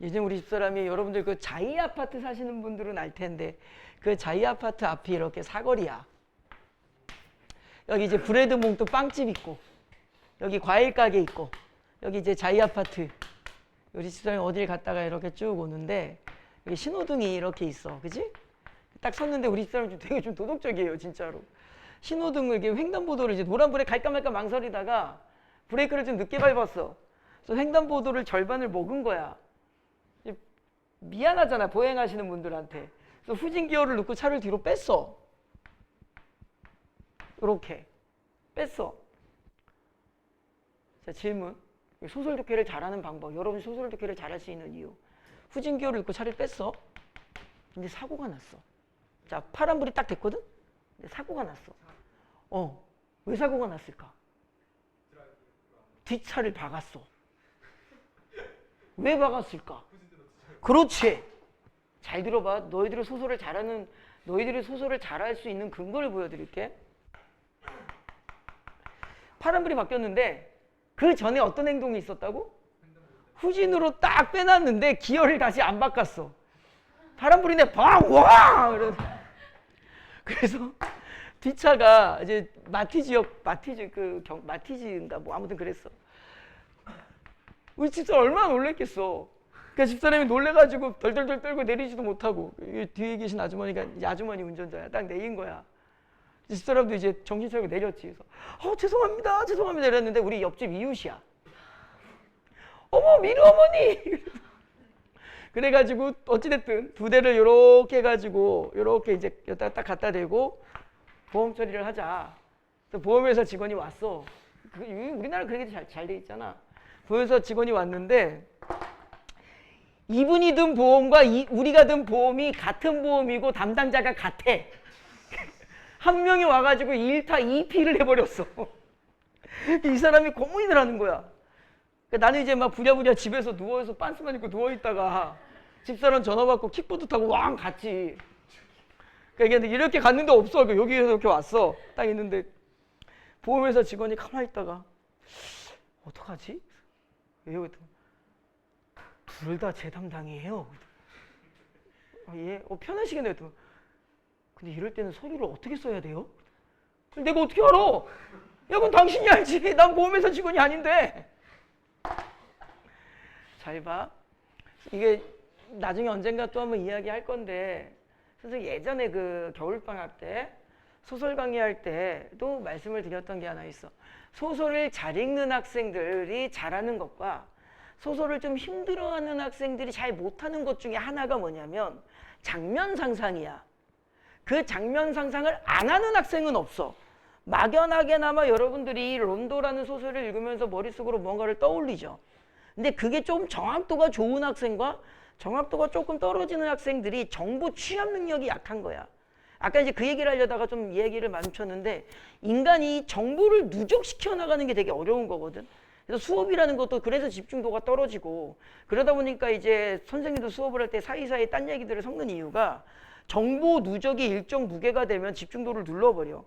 예전 우리 집사람이 여러분들 그 자이 아파트 사시는 분들은 알 텐데 그 자이 아파트 앞이 이렇게 사거리야. 여기 이제 브레드 몽또 빵집 있고 여기 과일 가게 있고 여기 이제 자이 아파트. 우리 집사람이 어딜 갔다가 이렇게 쭉 오는데 여기 신호등이 이렇게 있어. 그지? 딱 섰는데 우리 집사람이 좀 되게 좀 도덕적이에요 진짜로. 신호등을 이렇게 횡단보도를 이제 노란불에 갈까 말까 망설이다가 브레이크를 좀 늦게 밟았어. 그래서 횡단보도를 절반을 먹은 거야. 미안하잖아 보행하시는 분들한테. 그래서 후진 기어를 넣고 차를 뒤로 뺐어. 이렇게 뺐어. 자 질문. 소설독해를 잘하는 방법. 여러분 소설독해를 잘할 수 있는 이유. 후진 기어를 넣고 차를 뺐어. 근데 사고가 났어. 자 파란불이 딱 됐거든. 근데 사고가 났어. 왜 사고가 났을까? 뒷차를 박았어. 왜 박았을까? 그렇지. 잘 들어봐. 너희들이 소설을 잘할 수 있는 근거를 보여드릴게. 파란불이 바뀌었는데 그 전에 어떤 행동이 있었다고? 후진으로 딱 빼놨는데 기어를 다시 안 바꿨어. 파란불인데 방! 와! 그래서 뒷차가 이제 마티즈인가 뭐 아무튼 그랬어. 우리 집사람 얼마나 놀랬겠어. 그러니까 집사람이 놀래가지고 덜덜덜 떨고 내리지도 못하고 뒤에 계신 아주머니가 이제 아주머니 운전자야. 딱 내린 거야. 집사람도 이제 정신 차리고 내렸지. 그래서 죄송합니다 이랬는데 우리 옆집 이웃이야. 어머 미르 어머니. 그래가지고 어찌됐든 두 대를 요렇게 해가지고 요렇게 이제 여기다 딱 갖다 대고 보험 처리를 하자. 그래서 보험회사 직원이 왔어. 우리나라 그렇게 잘 돼 있잖아. 보험회사 직원이 왔는데 이분이 든 보험과 우리가 든 보험이 같은 보험이고 담당자가 같아. 한 명이 와가지고 1타 2피를 해버렸어. 이 사람이 고민을 하는 거야. 그러니까 나는 이제 막 부랴부랴 집에서 누워서 빤스만 입고 누워있다가 집사람 전화 받고 킥보드 타고 왕 갔지. 그러니까 이렇게 갔는데 없어. 여기에서 이렇게 왔어. 딱 있는데 보험회사 직원이 가만히 있다가 어떡하지? 왜요? 둘 다 제 담당이에요. 예, 편하시겠네요. 근데 이럴 때는 서류를 어떻게 써야 돼요? 내가 어떻게 알아? 야, 그건 당신이 알지. 난 보험회사 직원이 아닌데. 잘 봐. 이게 나중에 언젠가 또 한번 이야기할 건데 선생님 예전에 그 겨울방학 때 소설 강의할 때도 말씀을 드렸던 게 하나 있어. 소설을 잘 읽는 학생들이 잘하는 것과 소설을 좀 힘들어하는 학생들이 잘 못하는 것 중에 하나가 뭐냐면 장면 상상이야. 그 장면 상상을 안 하는 학생은 없어. 막연하게나마 여러분들이 론도라는 소설을 읽으면서 머릿속으로 뭔가를 떠올리죠. 근데 그게 좀 정확도가 좋은 학생과 정확도가 조금 떨어지는 학생들이 정보 취합 능력이 약한 거야. 아까 이제 그 얘기를 하려다가 좀 얘기를 멈췄는데 인간이 정보를 누적시켜 나가는 게 되게 어려운 거거든. 그래서 수업이라는 것도 그래서 집중도가 떨어지고 그러다 보니까 이제 선생님도 수업을 할 때 사이사이 딴 얘기들을 섞는 이유가 정보 누적이 일정 무게가 되면 집중도를 눌러버려.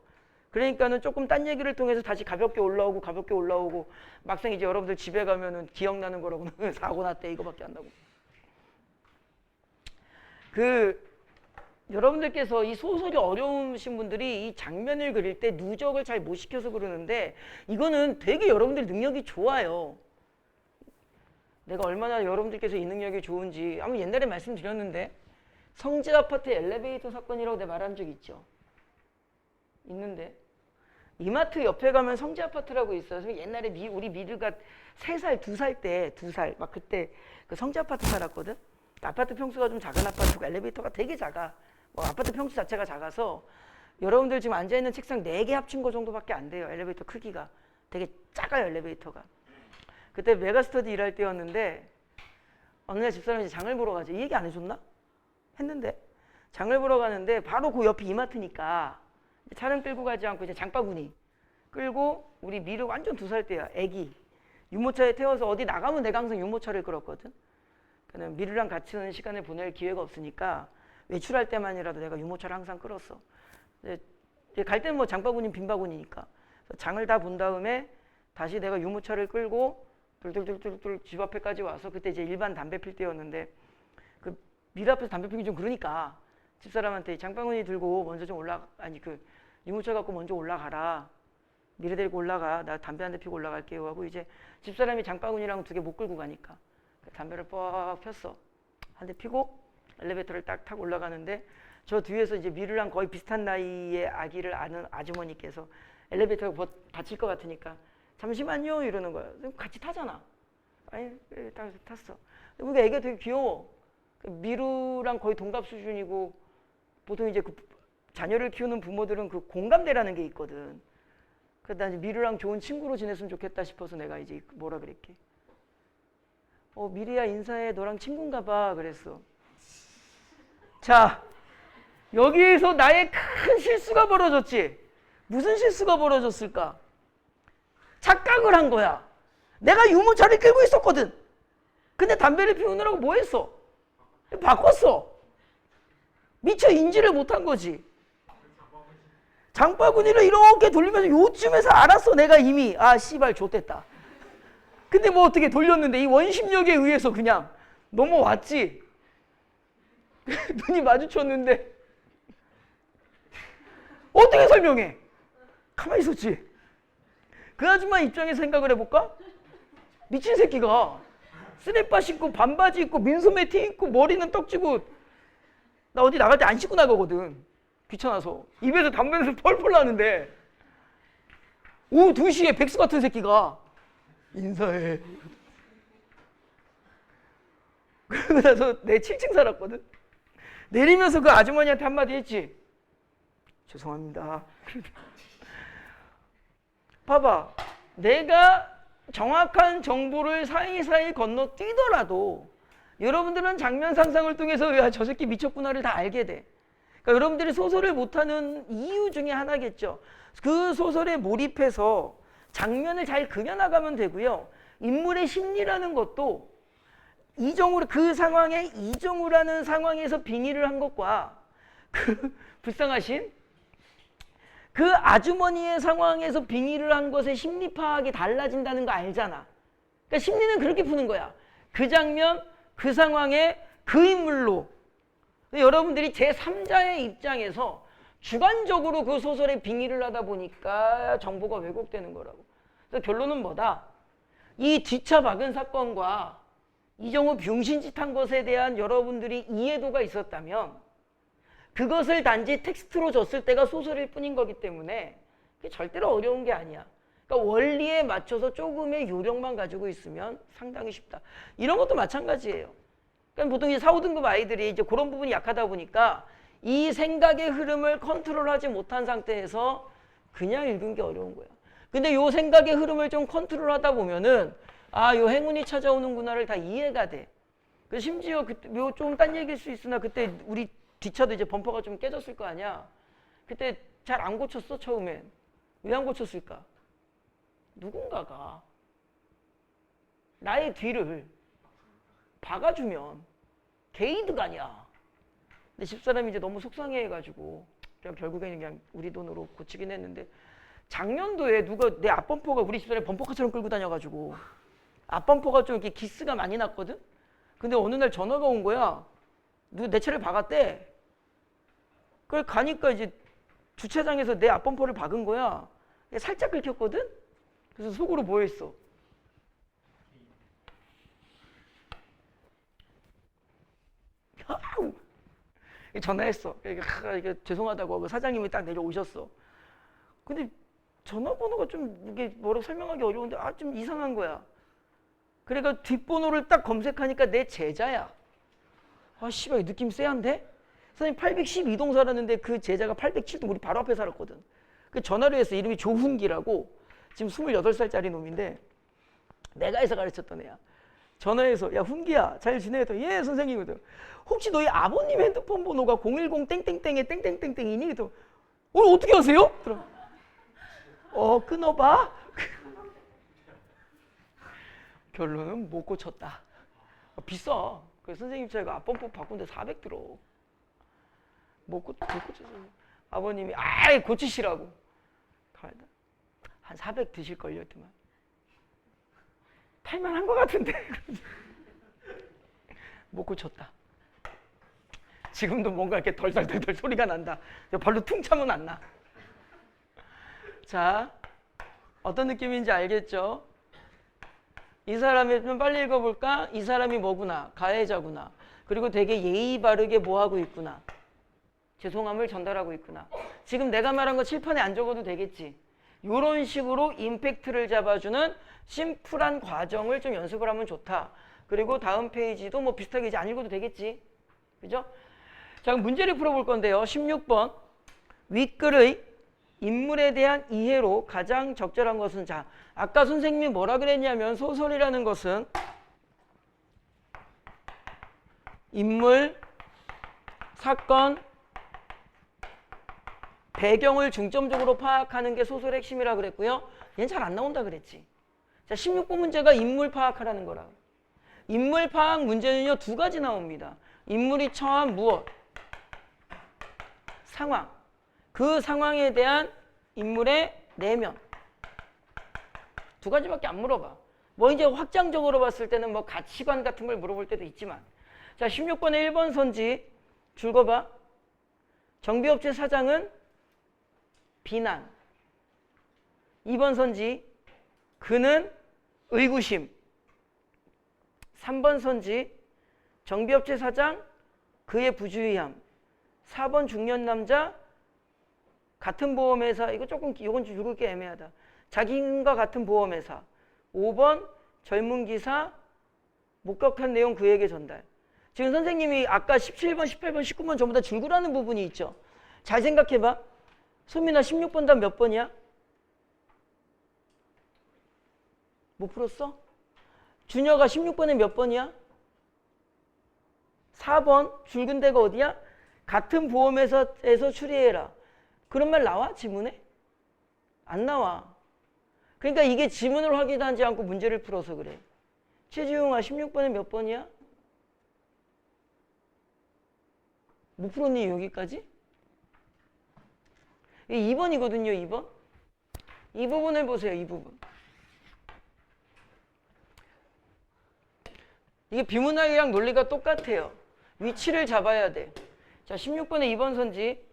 그러니까는 조금 딴 얘기를 통해서 다시 가볍게 올라오고 막상 이제 여러분들 집에 가면은 기억나는 거라고는 사고 났대 이거밖에 안 나고. 여러분들께서 이 소설이 어려우신 분들이 이 장면을 그릴 때 누적을 잘 못 시켜서 그러는데 이거는 되게 여러분들 능력이 좋아요. 내가 얼마나 여러분들께서 이 능력이 좋은지 아마 옛날에 말씀드렸는데 성지 아파트 엘리베이터 사건이라고 내가 말한 적 있죠? 있는데 이마트 옆에 가면 성지 아파트라고 있어요. 옛날에 우리 미르가 3살, 2살 때, 2살 막 그때 그 성지 아파트 살았거든. 아파트 평수가 좀 작은 아파트고 엘리베이터가 되게 작아. 뭐 아파트 평수 자체가 작아서 여러분들 지금 앉아있는 책상 4개 합친 거 정도밖에 안 돼요. 엘리베이터 크기가. 되게 작아요, 엘리베이터가. 그때 메가스터디 일할 때였는데 어느 날 집사람이 장을 보러 가지. 이 얘기 안 해줬나? 했는데 장을 보러 가는데 바로 그 옆이 이마트니까 차량 끌고 가지 않고 이제 장바구니 끌고 우리 미르 완전 2살 때야. 애기. 유모차에 태워서 어디 나가면 내가 항상 유모차를 끌었거든. 그냥 미르랑 같이 있는 시간을 보낼 기회가 없으니까 외출할 때만이라도 내가 유모차를 항상 끌었어. 이제 갈 때는 뭐 장바구니 빈바구니니까. 장을 다 본 다음에 다시 내가 유모차를 끌고 뚫뚫뚫뚫 집 앞에까지 와서 그때 이제 일반 담배 필 때였는데 그 미르 앞에서 담배 피기 좀 그러니까 집사람한테 장바구니 들고 먼저 좀 그 유모차 갖고 먼저 올라가라. 미르 데리고 올라가. 나 담배 한 대 피고 올라갈게요 하고 이제 집사람이 장바구니랑 2개 못 끌고 가니까 담배를 뻑 폈어. 한 대 피고 엘리베이터를 딱 타고 올라가는데 저 뒤에서 이제 미르랑 거의 비슷한 나이의 아기를 아는 아주머니께서 엘리베이터가 닫힐 것 같으니까 잠시만요 이러는 거야. 같이 타잖아. 아니 딱 탔어. 우리가 애기가 되게 귀여워. 미르랑 거의 동갑 수준이고 보통 이제 그 자녀를 키우는 부모들은 그 공감대라는 게 있거든. 그래서 난 미르랑 좋은 친구로 지냈으면 좋겠다 싶어서 내가 이제 뭐라 그랬게. 미리야 인사해. 너랑 친구인가 봐. 그랬어. 자, 여기에서 나의 큰 실수가 벌어졌지. 무슨 실수가 벌어졌을까? 착각을 한 거야. 내가 유모차를 끌고 있었거든. 근데 담배를 피우느라고 뭐 했어? 바꿨어. 미처 인지를 못한 거지. 장바구니를 이렇게 돌리면서 요쯤에서 알았어. 내가 이미 씨발 좆됐다. 근데 뭐 어떻게 돌렸는데 이 원심력에 의해서 그냥 넘어왔지. 눈이 마주쳤는데 어떻게 설명해? 가만히 있었지. 그 아줌마 입장에서 생각을 해볼까? 미친 새끼가 스냅바 신고 반바지 입고 민소매 티 입고 머리는 떡지고 나 어디 나갈 때 안 씻고 나가거든. 귀찮아서. 입에서 담배에서 펄펄 나는데 오후 2시에 백수 같은 새끼가 인사해. 그러고 나서 내 7층 살았거든. 내리면서 그 아주머니한테 한마디 했지. 죄송합니다. 봐봐. 내가 정확한 정보를 사이사이 건너뛰더라도 여러분들은 장면 상상을 통해서 야, 저 새끼 미쳤구나를 다 알게 돼. 그러니까 여러분들이 소설을 못하는 이유 중에 하나겠죠. 그 소설에 몰입해서 장면을 잘 그려나가면 되고요. 인물의 심리라는 것도 이정우 그 상황에 이정우라는 상황에서 빙의를 한 것과 그 불쌍하신 그 아주머니의 상황에서 빙의를 한 것의 심리 파악이 달라진다는 거 알잖아. 그러니까 심리는 그렇게 푸는 거야. 그 장면, 그 상황에 그 인물로. 여러분들이 제3자의 입장에서 주관적으로 그 소설에 빙의를 하다 보니까 정보가 왜곡되는 거라고. 그래서 결론은 뭐다? 이 뒤차 박은 사건과 이정우 병신짓한 것에 대한 여러분들이 이해도가 있었다면 그것을 단지 텍스트로 줬을 때가 소설일 뿐인 거기 때문에 그게 절대로 어려운 게 아니야. 그러니까 원리에 맞춰서 조금의 요령만 가지고 있으면 상당히 쉽다. 이런 것도 마찬가지예요. 그러니까 보통 이 4, 5등급 아이들이 이제 그런 부분이 약하다 보니까 이 생각의 흐름을 컨트롤하지 못한 상태에서 그냥 읽은 게 어려운 거야. 근데 요 생각의 흐름을 좀 컨트롤하다 보면은 요 행운이 찾아오는구나를 다 이해가 돼. 그래서 심지어 그때 좀 딴 얘기일 수 있으나 그때 우리 뒷차도 이제 범퍼가 좀 깨졌을 거 아니야. 그때 잘 안 고쳤어 처음엔. 왜 안 고쳤을까? 누군가가 나의 뒤를 박아주면 게이드가 아니야. 근데 집사람이 이제 너무 속상해해가지고 그냥 결국에는 그냥 우리 돈으로 고치긴 했는데 작년도에 누가 내 앞범퍼가 우리 집사람이 범퍼카처럼 끌고 다녀가지고 앞범퍼가 좀 이렇게 기스가 많이 났거든? 근데 어느 날 전화가 온 거야. 누가 내 차를 박았대. 그래 가니까 이제 주차장에서 내 앞범퍼를 박은 거야. 살짝 긁혔거든? 그래서 속으로 뭐 했어? 전화했어. 이게 죄송하다고 하고 사장님이 딱 내려오셨어. 근데 전화번호가 좀 이게 뭐라고 설명하기 어려운데 좀 이상한 거야. 그러니까 뒷번호를 딱 검색하니까 내 제자야. 씨발 느낌 쎄한데? 선생님 812동 살았는데 그 제자가 807동 우리 바로 앞에 살았거든. 그 전화를 했어. 이름이 조훈기라고. 지금 28살짜리 놈인데 내가 해서 가르쳤던 애야. 전화해서 야 훈기야 잘 지내했더니 예 선생님이거든. 혹시 너희 아버님 핸드폰 번호가 010 땡땡땡에 땡땡땡땡이니? 그래서 어떻게 아세요? 그럼 끊어봐. 결론은 못 고쳤다. 비싸. 그래서 선생님 차이가 앞범퍼 바꾼데 400 들어. 못 고쳤어. 아버님이 고치시라고. 한 400 드실걸요 했더만. 탈만한 것 같은데. 못 고쳤다. 지금도 뭔가 이렇게 덜덜덜덜 소리가 난다. 발로 퉁 차면 안 나. 자, 어떤 느낌인지 알겠죠? 이 사람이 좀 빨리 읽어볼까? 이 사람이 뭐구나? 가해자구나. 그리고 되게 예의 바르게 뭐하고 있구나. 죄송함을 전달하고 있구나. 지금 내가 말한 거 칠판에 안 적어도 되겠지. 이런 식으로 임팩트를 잡아주는 심플한 과정을 좀 연습을 하면 좋다. 그리고 다음 페이지도 뭐 비슷하게 이제 안 읽어도 되겠지. 그죠? 자, 그럼 문제를 풀어볼 건데요. 16번. 윗글의 인물에 대한 이해로 가장 적절한 것은 자, 아까 선생님이 뭐라 그랬냐면 소설이라는 것은 인물, 사건, 배경을 중점적으로 파악하는 게 소설의 핵심이라 그랬고요. 얘는 잘 안 나온다 그랬지. 자, 16번 문제가 인물 파악하라는 거라. 인물 파악 문제는요, 두 가지 나옵니다. 인물이 처한 무엇? 상황. 그 상황에 대한 인물의 내면. 두 가지밖에 안 물어봐. 뭐 이제 확장적으로 봤을 때는 뭐 가치관 같은 걸 물어볼 때도 있지만. 자, 16번의 1번 선지 줄거봐. 정비업체 사장은 비난. 2번 선지 그는 의구심. 3번 선지 정비업체 사장 그의 부주의함. 4번 중년 남자 같은 보험회사. 이건 좀 읽기 애매하다. 자기인과 같은 보험회사. 5번 젊은 기사 목격한 내용 그에게 전달. 지금 선생님이 아까 17번, 18번, 19번 전부 다 줄구라는 부분이 있죠. 잘 생각해봐. 소민아 16번 답 몇 번이야? 못 풀었어? 준혁아 16번에 몇 번이야? 4번 줄근 데가 어디야? 같은 보험회사에서 추리해라. 그런 말 나와? 지문에? 안 나와. 그러니까 이게 지문을 확인하지 않고 문제를 풀어서 그래. 최지웅아 16번에 몇 번이야? 못 풀었니 여기까지? 2번이거든요. 2번. 이 부분을 보세요. 이 부분. 이게 비문학이랑 논리가 똑같아요. 위치를 잡아야 돼. 자, 16번의 2번 선지.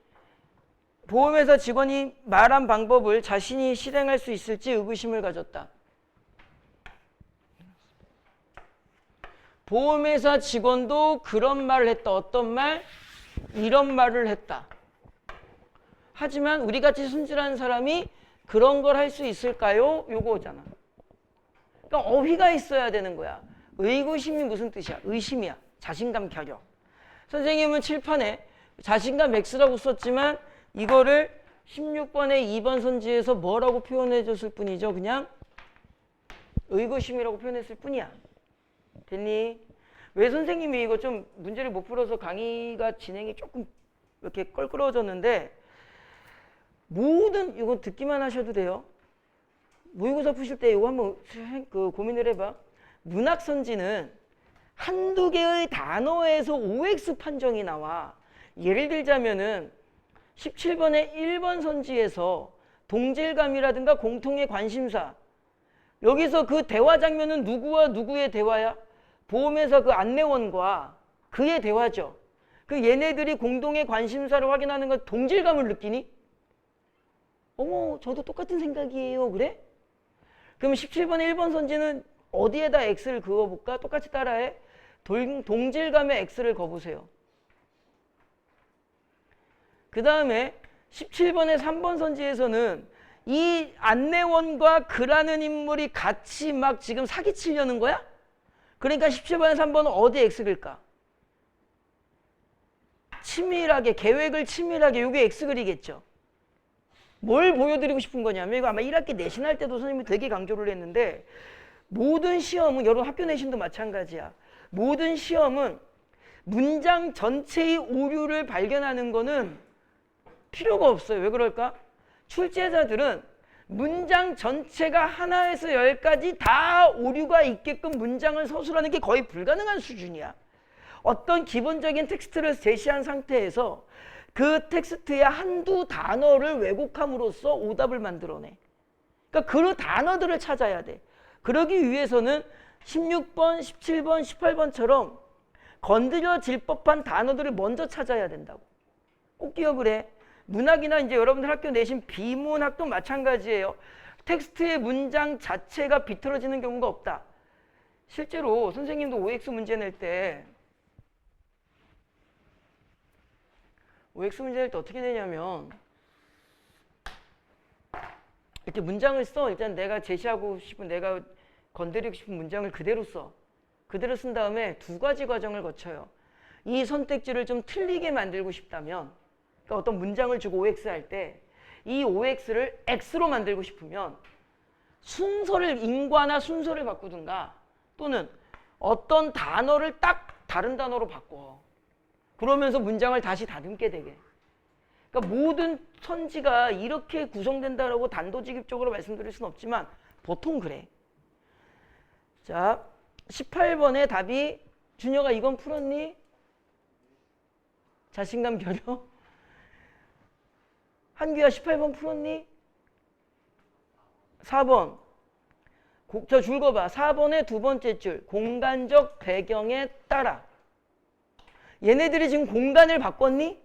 보험회사 직원이 말한 방법을 자신이 실행할 수 있을지 의구심을 가졌다. 보험회사 직원도 그런 말을 했다. 어떤 말? 이런 말을 했다. 하지만 우리같이 순진한 사람이 그런 걸 할 수 있을까요? 요거잖아. 그러니까 어휘가 있어야 되는 거야. 의구심이 무슨 뜻이야? 의심이야. 자신감 결여. 선생님은 칠판에 자신감 X라고 썼지만 이거를 16번의 2번 선지에서 뭐라고 표현해 줬을 뿐이죠. 그냥 의구심이라고 표현했을 뿐이야. 됐니? 왜 선생님이 이거 좀 문제를 못 풀어서 강의가 진행이 조금 이렇게 껄끄러워졌는데 모든 이거 듣기만 하셔도 돼요. 모의고사 푸실 때 이거 한번 고민을 해봐. 문학 선지는 한두 개의 단어에서 OX 판정이 나와. 예를 들자면은 17번의 1번 선지에서 동질감이라든가 공통의 관심사. 여기서 그 대화 장면은 누구와 누구의 대화야? 보험회사 그 안내원과 그의 대화죠. 그 얘네들이 공동의 관심사를 확인하는 것 동질감을 느끼니? 어머, 저도 똑같은 생각이에요. 그래? 그럼 17번의 1번 선지는 어디에다 X를 그어볼까? 똑같이 따라해. 동질감에 X를 그어보세요. 그 다음에 17번의 3번 선지에서는 이 안내원과 그라는 인물이 같이 막 지금 사기치려는 거야? 그러니까 17번의 3번은 어디 X 그릴까? 치밀하게, 계획을 치밀하게, 이게 X 그리겠죠. 뭘 보여드리고 싶은 거냐면, 이거 아마 1학기 내신할 때도 선생님이 되게 강조를 했는데, 모든 시험은, 여러분 학교 내신도 마찬가지야. 모든 시험은 문장 전체의 오류를 발견하는 거는 필요가 없어요. 왜 그럴까? 출제자들은 문장 전체가 하나에서 10까지 다 오류가 있게끔 문장을 서술하는 게 거의 불가능한 수준이야. 어떤 기본적인 텍스트를 제시한 상태에서 그 텍스트의 한두 단어를 왜곡함으로써 오답을 만들어내. 그러니까 그 단어들을 찾아야 돼. 그러기 위해서는 16번, 17번, 18번처럼 건드려질 법한 단어들을 먼저 찾아야 된다고. 꼭 기억을 해. 문학이나 이제 여러분들 학교 내신 비문학도 마찬가지예요. 텍스트의 문장 자체가 비틀어지는 경우가 없다. 실제로 선생님도 OX 문제 낼 때 어떻게 되냐면 이렇게 문장을 써. 일단 내가 제시하고 싶은, 내가 건드리고 싶은 문장을 그대로 써. 그대로 쓴 다음에 두 가지 과정을 거쳐요. 이 선택지를 좀 틀리게 만들고 싶다면, 그러니까 어떤 문장을 주고 OX 할 때 이 OX를 X로 만들고 싶으면 순서를, 인과나 순서를 바꾸든가 또는 어떤 단어를 딱 다른 단어로 바꿔. 그러면서 문장을 다시 다듬게 되게. 그러니까 모든 선지가 이렇게 구성된다라고 단도직입적으로 말씀드릴 수는 없지만 보통 그래. 자, 18번의 답이, 준혁아 이건 풀었니? 자신감 겨려? 한규야 18번 풀었니? 4번. 저 줄거봐. 4번의 두 번째 줄. 공간적 배경에 따라. 얘네들이 지금 공간을 바꿨니?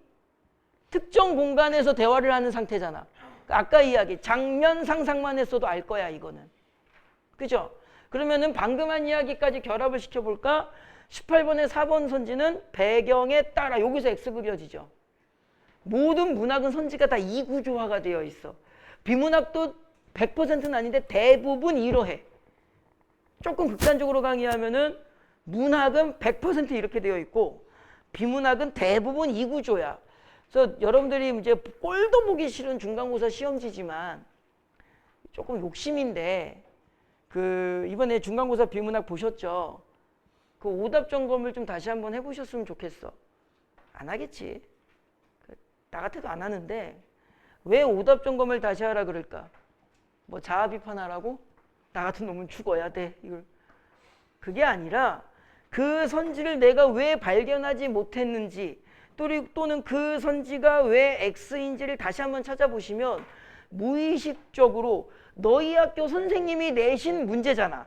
특정 공간에서 대화를 하는 상태잖아. 아까 이야기 장면 상상만 했어도 알 거야 이거는. 그죠? 그러면은 방금 한 이야기까지 결합을 시켜볼까? 18번의 4번 선지는 배경에 따라, 여기서 X 그려지죠. 모든 문학은 선지가 다 이 구조화가 되어 있어. 비문학도 100%는 아닌데 대부분 이러해. 조금 극단적으로 강의하면은 문학은 100% 이렇게 되어 있고 비문학은 대부분 이 구조야. 그래서 여러분들이 이제 꼴도 보기 싫은 중간고사 시험지지만 조금 욕심인데, 그 이번에 중간고사 비문학 보셨죠? 그 오답 점검을 좀 다시 한번 해보셨으면 좋겠어. 안 하겠지. 나 같아도 안 하는데 왜 오답 점검을 다시 하라 그럴까? 뭐 자아 비판하라고? 나 같은 놈은 죽어야 돼. 이걸. 그게 아니라 그 선지를 내가 왜 발견하지 못했는지, 또는 그 선지가 왜 X인지를 다시 한번 찾아보시면 무의식적으로 너희 학교 선생님이 내신 문제잖아.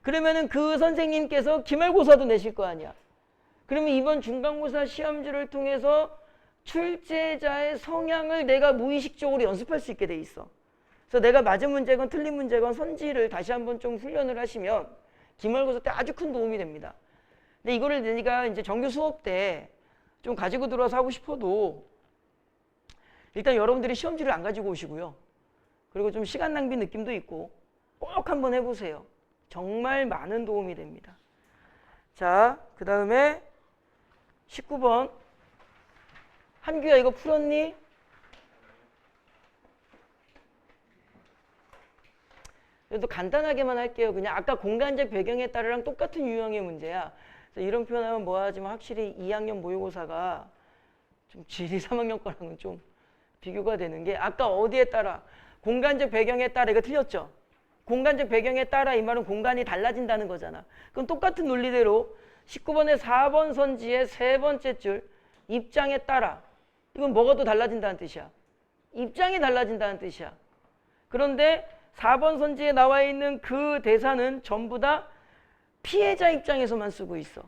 그러면은 그 선생님께서 기말고사도 내실 거 아니야. 그러면 이번 중간고사 시험지를 통해서 출제자의 성향을 내가 무의식적으로 연습할 수 있게 돼 있어. 그래서 내가 맞은 문제건 틀린 문제건 선지를 다시 한번 좀 훈련을 하시면 기말고사 때 아주 큰 도움이 됩니다. 근데 이거를 내가 이제 정규 수업 때 좀 가지고 들어와서 하고 싶어도 일단 여러분들이 시험지를 안 가지고 오시고요. 그리고 좀 시간 낭비 느낌도 있고 꼭 한번 해보세요. 정말 많은 도움이 됩니다. 자, 그 다음에 19번. 한규야 이거 풀었니? 그래도 간단하게만 할게요. 그냥 아까 공간적 배경에 따르랑 똑같은 유형의 문제야. 그래서 이런 표현하면 뭐하지만 확실히 2학년 모의고사가 좀 지2, 3학년 거랑은 좀 비교가 되는 게, 아까 어디에 따라, 공간적 배경에 따라, 이거 틀렸죠? 공간적 배경에 따라 이 말은 공간이 달라진다는 거잖아. 그럼 똑같은 논리대로 19번의 4번 선지의 세 번째 줄, 입장에 따라, 이건 뭐가 또 달라진다는 뜻이야? 입장이 달라진다는 뜻이야. 그런데 4번 선지에 나와 있는 그 대사는 전부 다 피해자 입장에서만 쓰고 있어.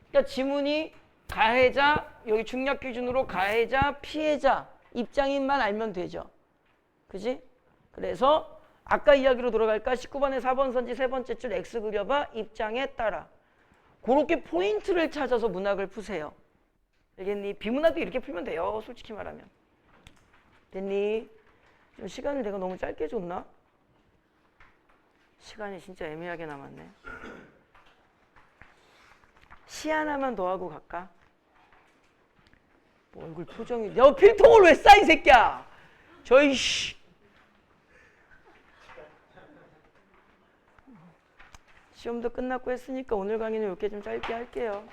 그러니까 지문이 가해자, 여기 중략 기준으로 가해자, 피해자 입장인만 알면 되죠. 그지? 그래서 아까 이야기로 돌아갈까? 19번에 4번 선지 세 번째 줄 X 그려봐. 입장에 따라. 그렇게 포인트를 찾아서 문학을 푸세요. 알겠니? 비문학도 이렇게 풀면 돼요. 솔직히 말하면. 됐니? 좀 시간을 내가 너무 짧게 줬나? 시간이 진짜 애매하게 남았네. 시 하나만 더 하고 갈까? 뭐 얼굴 표정이 야 필통을 왜 싸 이 새끼야. 저이 씨. 시험도 끝났고 했으니까 오늘 강의는 이렇게 좀 짧게 할게요.